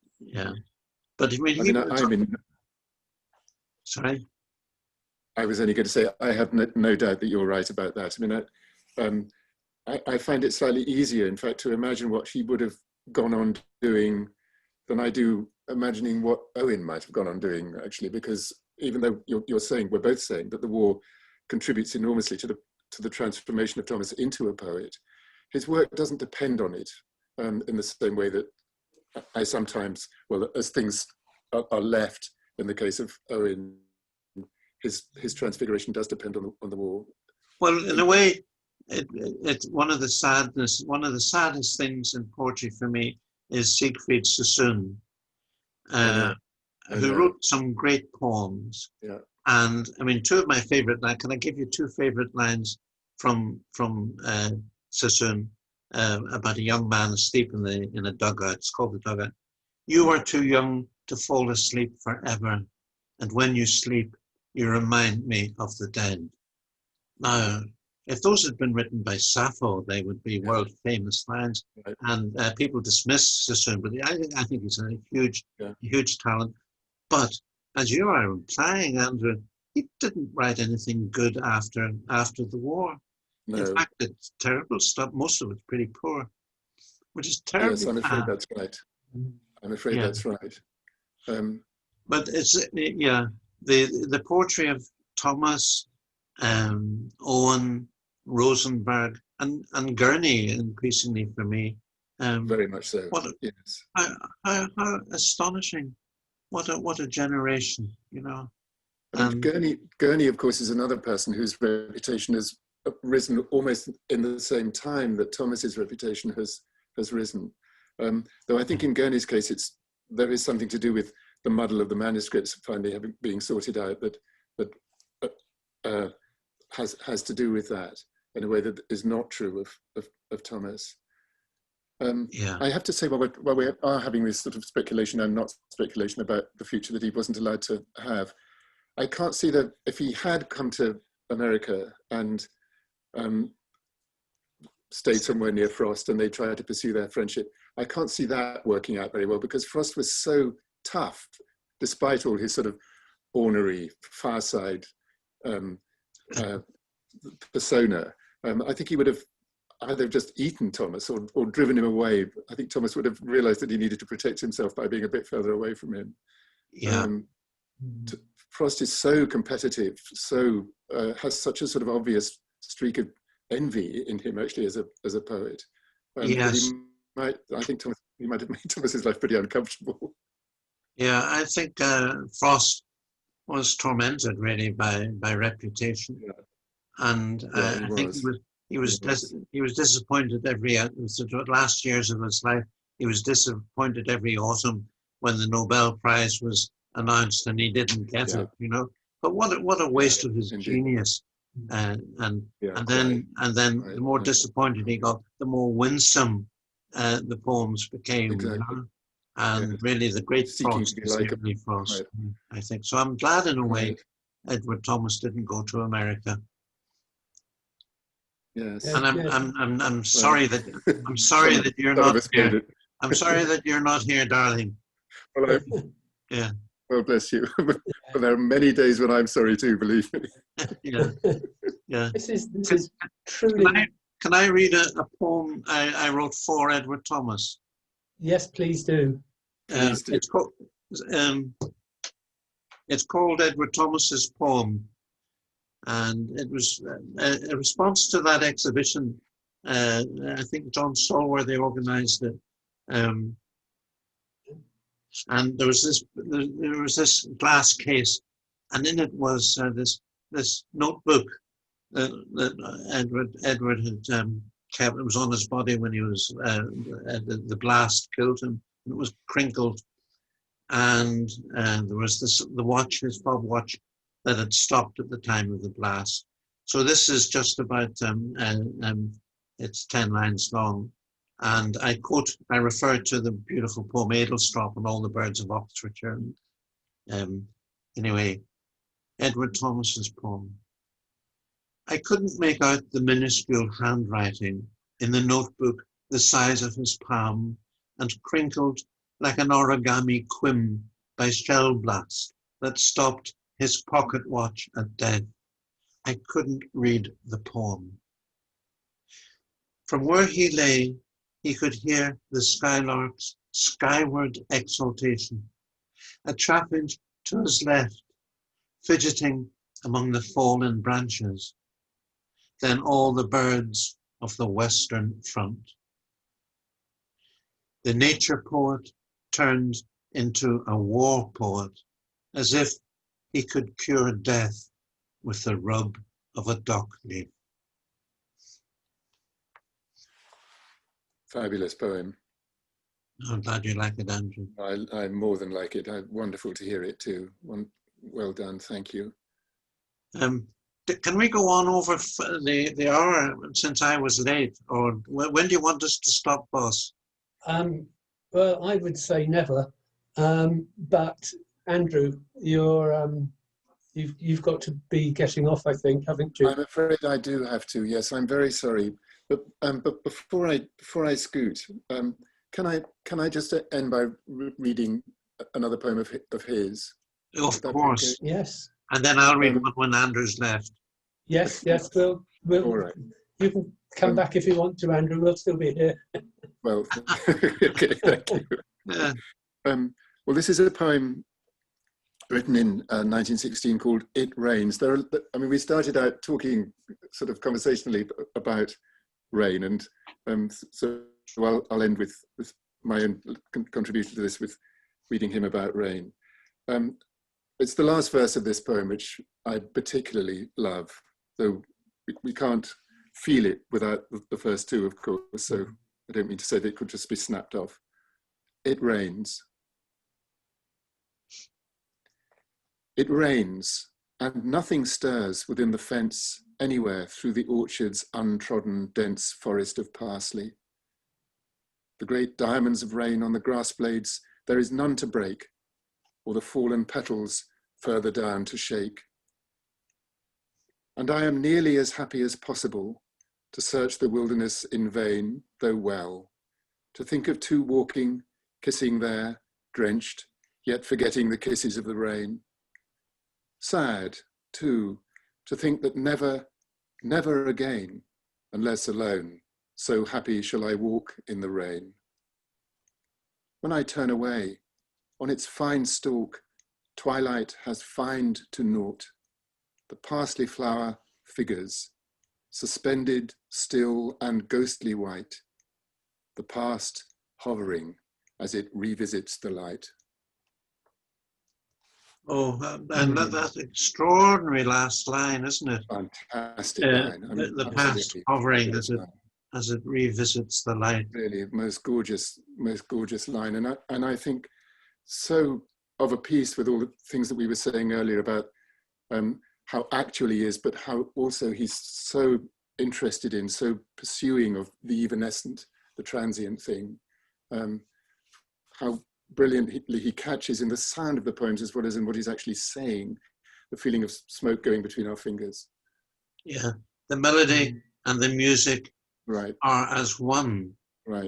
[SPEAKER 4] But I mean, sorry.
[SPEAKER 3] I was only going to say, I have no doubt that you're right about that. I mean, I find it slightly easier, in fact, to imagine what he would have gone on doing than I do imagining what Owen might have gone on doing, actually, because even though we're both saying that the war contributes enormously to the transformation of Thomas into a poet, his work doesn't depend on it in the same way that I sometimes, as things are left in the case of Owen, his transfiguration does depend on the war.
[SPEAKER 4] Well, in a way, it's one of the saddest things in poetry for me is Siegfried Sassoon, who wrote some great poems. Yeah. And I mean, two of my favorite lines. Can I give you two favorite lines from Sassoon about a young man asleep in a dugout? It's called The Dugout. You are too young to fall asleep forever, and when you sleep, you remind me of the dead. Now, if those had been written by Sappho, they would be world famous lines.
[SPEAKER 3] Right.
[SPEAKER 4] And people dismiss Cicerone, but I think he's a huge talent. But as you are implying, Andrew, he didn't write anything good after the war.
[SPEAKER 3] No.
[SPEAKER 4] In fact, it's terrible stuff. Most of it's pretty poor, which is terrible.
[SPEAKER 3] Yes, I'm afraid that's right. I'm afraid that's right.
[SPEAKER 4] But it's the poetry of Thomas, Owen, Rosenberg, and Gurney, increasingly for me.
[SPEAKER 3] Very much so. Yes.
[SPEAKER 4] How astonishing! What a generation, you know.
[SPEAKER 3] And Gurney, of course, is another person whose reputation has risen almost in the same time that Thomas's reputation has risen. Though I think in Gurney's case, there is something to do with the muddle of the manuscripts finally being sorted out that has to do with that in a way that is not true of Thomas. I have to say, while we are having this sort of speculation and not speculation about the future that he wasn't allowed to have, I can't see that if he had come to America and stayed somewhere near Frost and they tried to pursue their friendship, I can't see that working out very well, because Frost was so tough, despite all his sort of ornery, far side persona. I think he would have either just eaten Thomas or driven him away. I think Thomas would have realized that he needed to protect himself by being a bit further away from him.
[SPEAKER 4] Yeah.
[SPEAKER 3] Frost is so competitive, so has such a sort of obvious streak of envy in him, actually, as a poet.
[SPEAKER 4] Yes.
[SPEAKER 3] I think he might have made Thomas's life pretty uncomfortable.
[SPEAKER 4] Yeah, I think Frost was tormented really by reputation, and I think he was disappointed every last years of his life. He was disappointed every autumn when the Nobel Prize was announced and he didn't get it. You know, but what a waste of his genius. And then the more disappointed he got, the more winsome the poems became.
[SPEAKER 3] Exactly.
[SPEAKER 4] You know? And really, the great Frost is really Frost. I think so. I'm glad, in a way, Edward Thomas didn't go to America.
[SPEAKER 3] Yes.
[SPEAKER 4] And I'm sorry that you're not here. I'm sorry that you're not here, darling.
[SPEAKER 3] Well,
[SPEAKER 4] yeah.
[SPEAKER 3] Well, bless you. But there are many days when I'm sorry too, believe me.
[SPEAKER 4] Yeah.
[SPEAKER 2] This is truly.
[SPEAKER 4] Can I read a poem I wrote for Edward Thomas?
[SPEAKER 2] Yes, please do.
[SPEAKER 3] Please do.
[SPEAKER 4] It's called Edward Thomas's Poem, and it was a response to that exhibition. I think John Stallworthy organised it, and there was this glass case, and in it was this notebook that Edward had kept. It was on his body when he was the blast killed him. It was crinkled, and there was the watch, his fob watch, that had stopped at the time of the blast. So this is just about it's 10 lines long, and I refer to the beautiful poem Edelstrop and All the Birds of Oxfordshire. Anyway, Edward Thomas's poem. I couldn't make out the minuscule handwriting in the notebook the size of his palm and crinkled like an origami quim by shell blast that stopped his pocket watch at death. I couldn't read the poem. From where he lay, he could hear the skylark's skyward exultation, a traffic to his left, fidgeting among the fallen branches, then all the birds of the western front. The nature poet turned into a war poet, as if he could cure death with the rub of a dock leaf.
[SPEAKER 3] Fabulous poem.
[SPEAKER 4] I'm glad you like it, Andrew.
[SPEAKER 3] I more than like it. Wonderful to hear it too. Well done, thank you.
[SPEAKER 4] Can we go on over the hour since I was late, or when do you want us to stop, boss?
[SPEAKER 2] Well, I would say never. But Andrew, your you've got to be getting off, I think, haven't you?
[SPEAKER 3] I'm afraid I do have to. Yes, I'm very sorry. But before I scoot, can I just end by reading another poem of his?
[SPEAKER 4] Of course.
[SPEAKER 3] Okay?
[SPEAKER 2] Yes.
[SPEAKER 4] And then I'll read one when Andrew's left.
[SPEAKER 2] Yes. We'll
[SPEAKER 3] All right.
[SPEAKER 2] You can come back if you want to, Andrew. We'll still be here.
[SPEAKER 3] Well, okay, thank you.
[SPEAKER 4] Yeah.
[SPEAKER 3] Well, this is a poem written in 1916 called "It Rains." We started out talking sort of conversationally about rain, and so I'll end with my own contribution to this with reading him about rain. It's the last verse of this poem which I particularly love, though we can't feel it without the first two, of course, so I don't mean to say that it could just be snapped off. It rains. It rains, and nothing stirs within the fence anywhere through the orchard's untrodden, dense forest of parsley. The great diamonds of rain on the grass blades, there is none to break, or the fallen petals further down to shake. And I am nearly as happy as possible to search the wilderness in vain, though well, to think of two walking, kissing there, drenched, yet forgetting the kisses of the rain. Sad, too, to think that never, never again, unless alone, so happy shall I walk in the rain. When I turn away, on its fine stalk, twilight has fined to naught. The parsley flower figures, suspended, still and ghostly white, the past hovering as it revisits the light.
[SPEAKER 4] Oh, and that's extraordinary last line, isn't it?
[SPEAKER 3] Fantastic line.
[SPEAKER 4] The past hovering as it revisits the light.
[SPEAKER 3] Really, most gorgeous line. And I think so of a piece with all the things that we were saying earlier about how actual he is, but how also he's so interested in, so pursuing of the evanescent, the transient thing. How brilliantly he catches in the sound of the poems as well as in what he's actually saying, the feeling of smoke going between our fingers.
[SPEAKER 4] Yeah, the melody and the music
[SPEAKER 3] are
[SPEAKER 4] as one,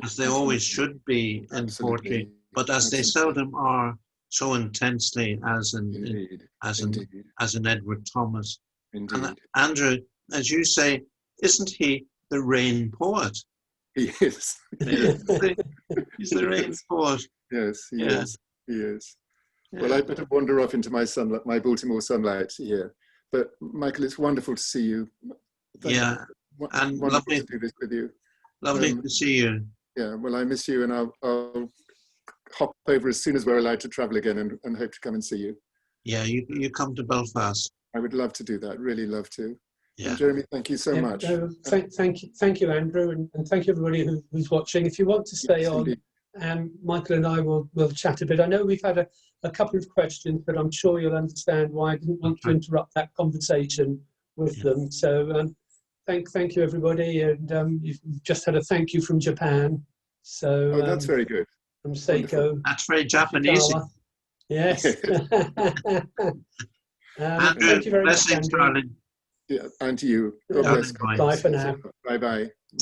[SPEAKER 4] as they always should be in poetry, but as they seldom are so intensely as in Edward Thomas.
[SPEAKER 3] Indeed.
[SPEAKER 4] And Andrew, as you say, isn't he the rain poet?
[SPEAKER 3] He is.
[SPEAKER 4] He's the rain poet.
[SPEAKER 3] Yes, he is. He is. Yeah. Well, I better wander off into my sunlight, my Baltimore sunlight here. But Michael, it's wonderful to see you.
[SPEAKER 4] And lovely
[SPEAKER 3] to do this with you.
[SPEAKER 4] Lovely to see you.
[SPEAKER 3] Yeah, well, I miss you, and I'll hop over as soon as we're allowed to travel again, and hope to come and see you.
[SPEAKER 4] Yeah, you come to Belfast.
[SPEAKER 3] I would love to do that. Really love to.
[SPEAKER 4] Yeah.
[SPEAKER 3] And Jeremy, thank you so much.
[SPEAKER 2] Thank you, Andrew, and thank you everybody who's watching. If you want to stay on, Michael and I will chat a bit. I know we've had a couple of questions, but I'm sure you'll understand why I didn't want to interrupt that conversation with them. So thank you everybody, and you've just had a thank you from Japan. So
[SPEAKER 3] that's very good.
[SPEAKER 2] From Seiko.
[SPEAKER 4] Wonderful. That's very Japanese.
[SPEAKER 2] Yes.
[SPEAKER 4] Andrew,
[SPEAKER 2] thank you very much,
[SPEAKER 4] blessings,
[SPEAKER 2] Andrew.
[SPEAKER 4] darling.
[SPEAKER 3] Yeah, and to you. God bless.
[SPEAKER 2] Bye for now.
[SPEAKER 3] Bye.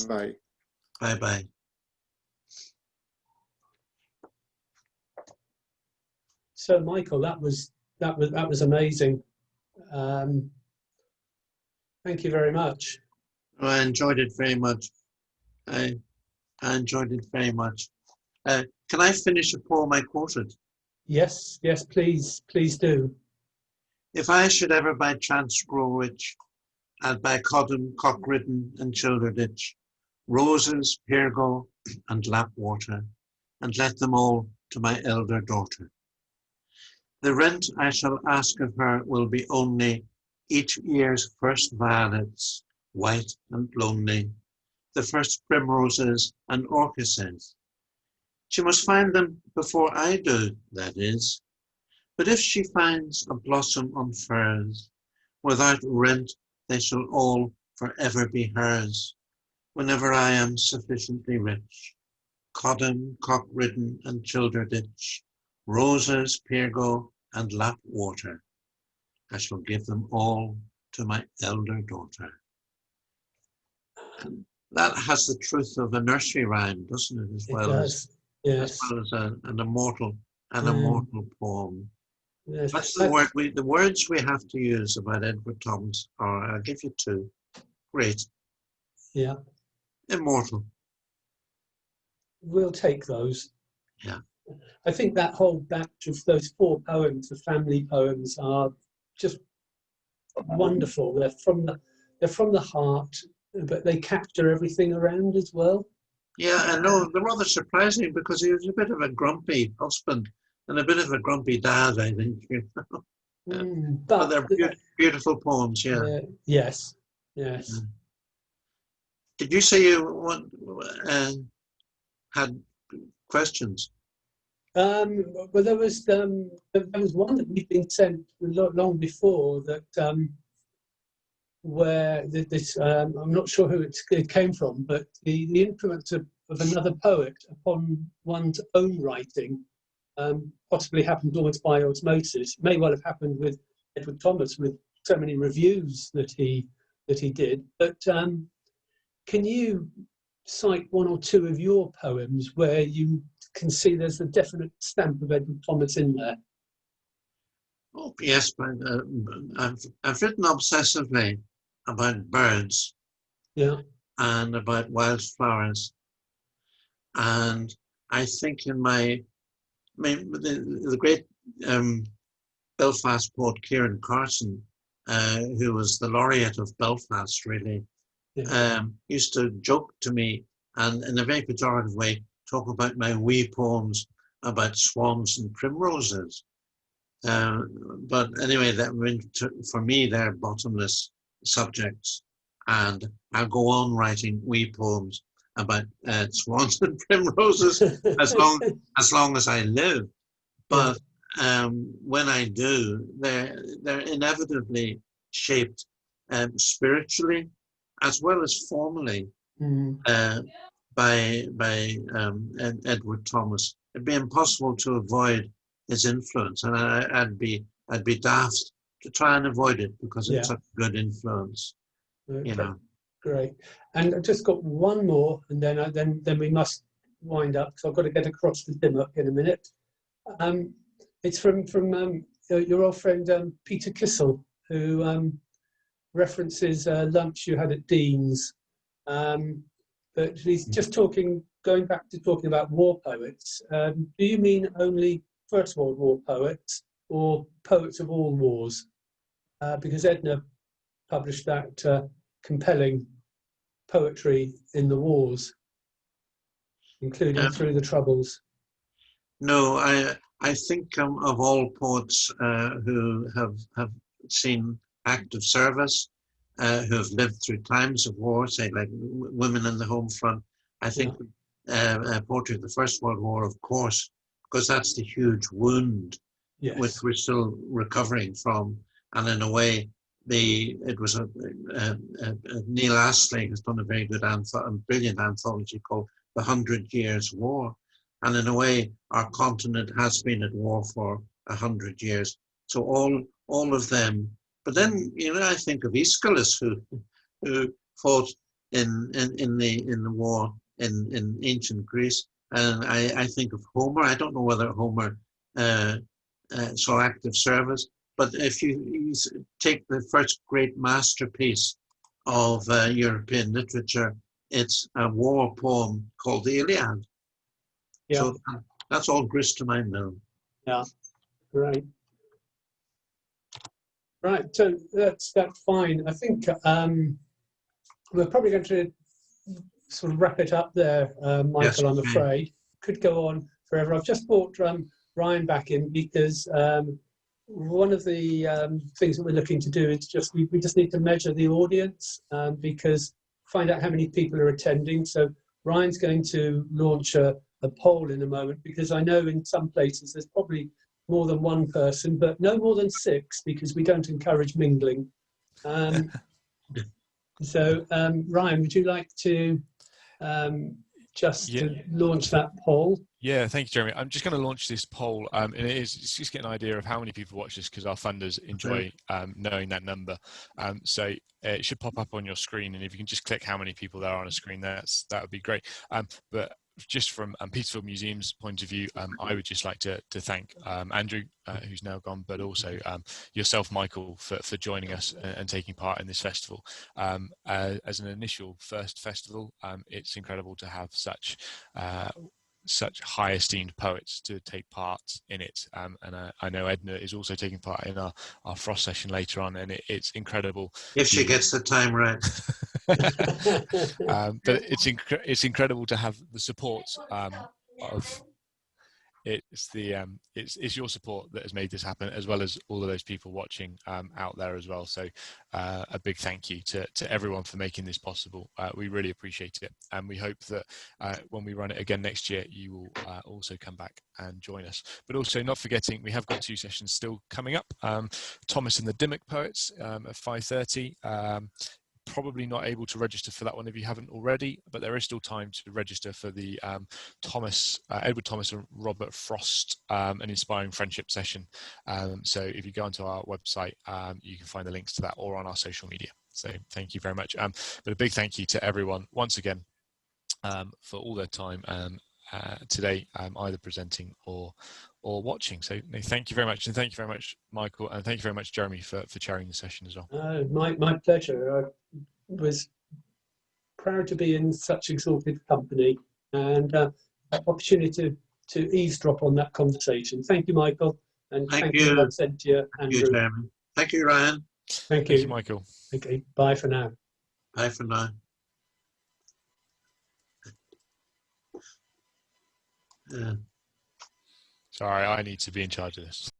[SPEAKER 3] Bye.
[SPEAKER 4] Bye.
[SPEAKER 2] So, Michael, that was amazing. Thank you very much.
[SPEAKER 4] I enjoyed it very much. I enjoyed it very much. Can I finish a poem I quoted?
[SPEAKER 2] Yes, please do.
[SPEAKER 4] If I should ever by chance grow rich, I'd buy Codham, Cockridden and Childerditch, roses, Pirgo and Lapwater, and let them all to my elder daughter. The rent I shall ask of her will be only each year's first violets, white and lonely, the first primroses and orchises. She must find them before I do, that is. But if she finds a blossom on furs, without rent they shall all forever be hers, whenever I am sufficiently rich. Codham, Cockridden and Childerditch, roses, Pirgo and Lapwater, I shall give them all to my elder daughter. And that has the truth of a nursery rhyme, doesn't it? As
[SPEAKER 2] It
[SPEAKER 4] well
[SPEAKER 2] does. Yes.
[SPEAKER 4] as an immortal poem.
[SPEAKER 2] Yes.
[SPEAKER 4] That's the word. The words we have to use about Edward Thomas are. I'll give you two. Great.
[SPEAKER 2] Yeah.
[SPEAKER 4] Immortal.
[SPEAKER 2] We'll take those.
[SPEAKER 4] Yeah.
[SPEAKER 2] I think that whole batch of those 4 poems, the family poems, are just wonderful. They're from the heart, but they capture everything around as well.
[SPEAKER 4] Yeah, I know. They're rather surprising because he was a bit of a grumpy husband and a bit of a grumpy dad, I think. But they're beautiful poems, yeah.
[SPEAKER 2] Yes, yes.
[SPEAKER 4] Did you say you had questions?
[SPEAKER 2] Well, there was one that we'd been sent long before that where this I'm not sure who it came from, but the influence of another poet upon one's own writing possibly happened almost by osmosis. May well have happened with Edward Thomas, with so many reviews that he did. But can you cite 1 or 2 of your poems where you can see there's a definite stamp of Edward Thomas in there?
[SPEAKER 4] Oh yes, but I've written obsessively about birds, and about wildflowers, and I think the great Belfast poet Kieran Carson, who was the laureate of Belfast, really, used to joke to me and in a very pejorative way talk about my wee poems about swans and primroses. But anyway, for me, they're bottomless subjects, and I'll go on writing wee poems about swans and primroses as long as I live. But when I do, they're inevitably shaped spiritually as well as formally by Edward Thomas. It'd be impossible to avoid his influence, and I'd be daft to try and avoid it because it's such a good influence.
[SPEAKER 2] Okay.
[SPEAKER 4] You know.
[SPEAKER 2] Great. And I've just got one more, and then we must wind up because I've got to get across the Dimmock in a minute. It's from your old friend Peter Kissel, who references lunch you had at Dean's. But he's just going back to talking about war poets. Do you mean only First World War poets or poets of all wars? Because Edna published that compelling poetry in the wars, including Through the Troubles.
[SPEAKER 4] No, I think of all poets who have seen active service, who have lived through times of war, say like Women in the Home Front. I think poetry of the First World War, of course, because that's the huge wound which we're still recovering from. And in a way, it was Neil Astley has done a very good brilliant anthology called The 100 Years' War. And in a way, our continent has been at war for 100 years. So all of them. But then, I think of Aeschylus, who fought in the war in ancient Greece, and I think of Homer. I don't know whether Homer saw active service, but if you take the first great masterpiece of European literature, it's a war poem called the Iliad. Yeah. So that's all grist to my mill.
[SPEAKER 2] Yeah, great. Right, so that's fine. I think we're probably going to sort of wrap it up there, Michael, yes, I'm afraid. Could go on forever. I've just brought Ryan back in because one of the things that we're looking to do is we just need to measure the audience because find out how many people are attending. So Ryan's going to launch a poll in a moment because I know in some places there's probably more than one person, but no more than 6 because we don't encourage mingling. So Ryan, would you like to to launch that poll?
[SPEAKER 1] Yeah, thank you, Jeremy. I'm just going to launch this poll, and it's just get an idea of how many people watch this because our funders enjoy knowing that number. So it should pop up on your screen, and if you can just click how many people there are on a screen, that would be great. But just from Petersfield Museum's point of view, I would just like to thank Andrew, who's now gone, but also yourself, Michael, for joining us and taking part in this festival. As an initial first festival, it's incredible to have such high esteemed poets to take part in it, and I know Edna is also taking part in our frost session later on, and it's incredible
[SPEAKER 4] if she gets the time right.
[SPEAKER 1] But it's incredible to have the support of it's your support that has made this happen, as well as all of those people watching out there as well. So a big thank you to everyone for making this possible. We really appreciate it, and we hope that when we run it again next year, you will also come back and join us. But also not forgetting, we have got 2 sessions still coming up. Thomas and the Dimmock Poets at 5:30. Probably not able to register for that one if you haven't already, but there is still time to register for the Edward Thomas and Robert Frost an Inspiring Friendship session. So if you go onto our website, you can find the links to that, or on our social media. So thank you very much. But a big thank you to everyone once again for all their time today, either presenting or watching. So no, thank you very much, and thank you very much, Michael, and thank you very much, Jeremy, for chairing the session as well.
[SPEAKER 2] My pleasure. I was proud to be in such exalted company, and opportunity to eavesdrop on that conversation. Thank you, Michael, and thank you, Absentia, Andrew.
[SPEAKER 4] Thank you, Jeremy. Thank you, Ryan.
[SPEAKER 2] Thank you,
[SPEAKER 1] Michael.
[SPEAKER 2] Okay, bye for now.
[SPEAKER 4] Bye for now.
[SPEAKER 1] Sorry, I need to be in charge of this.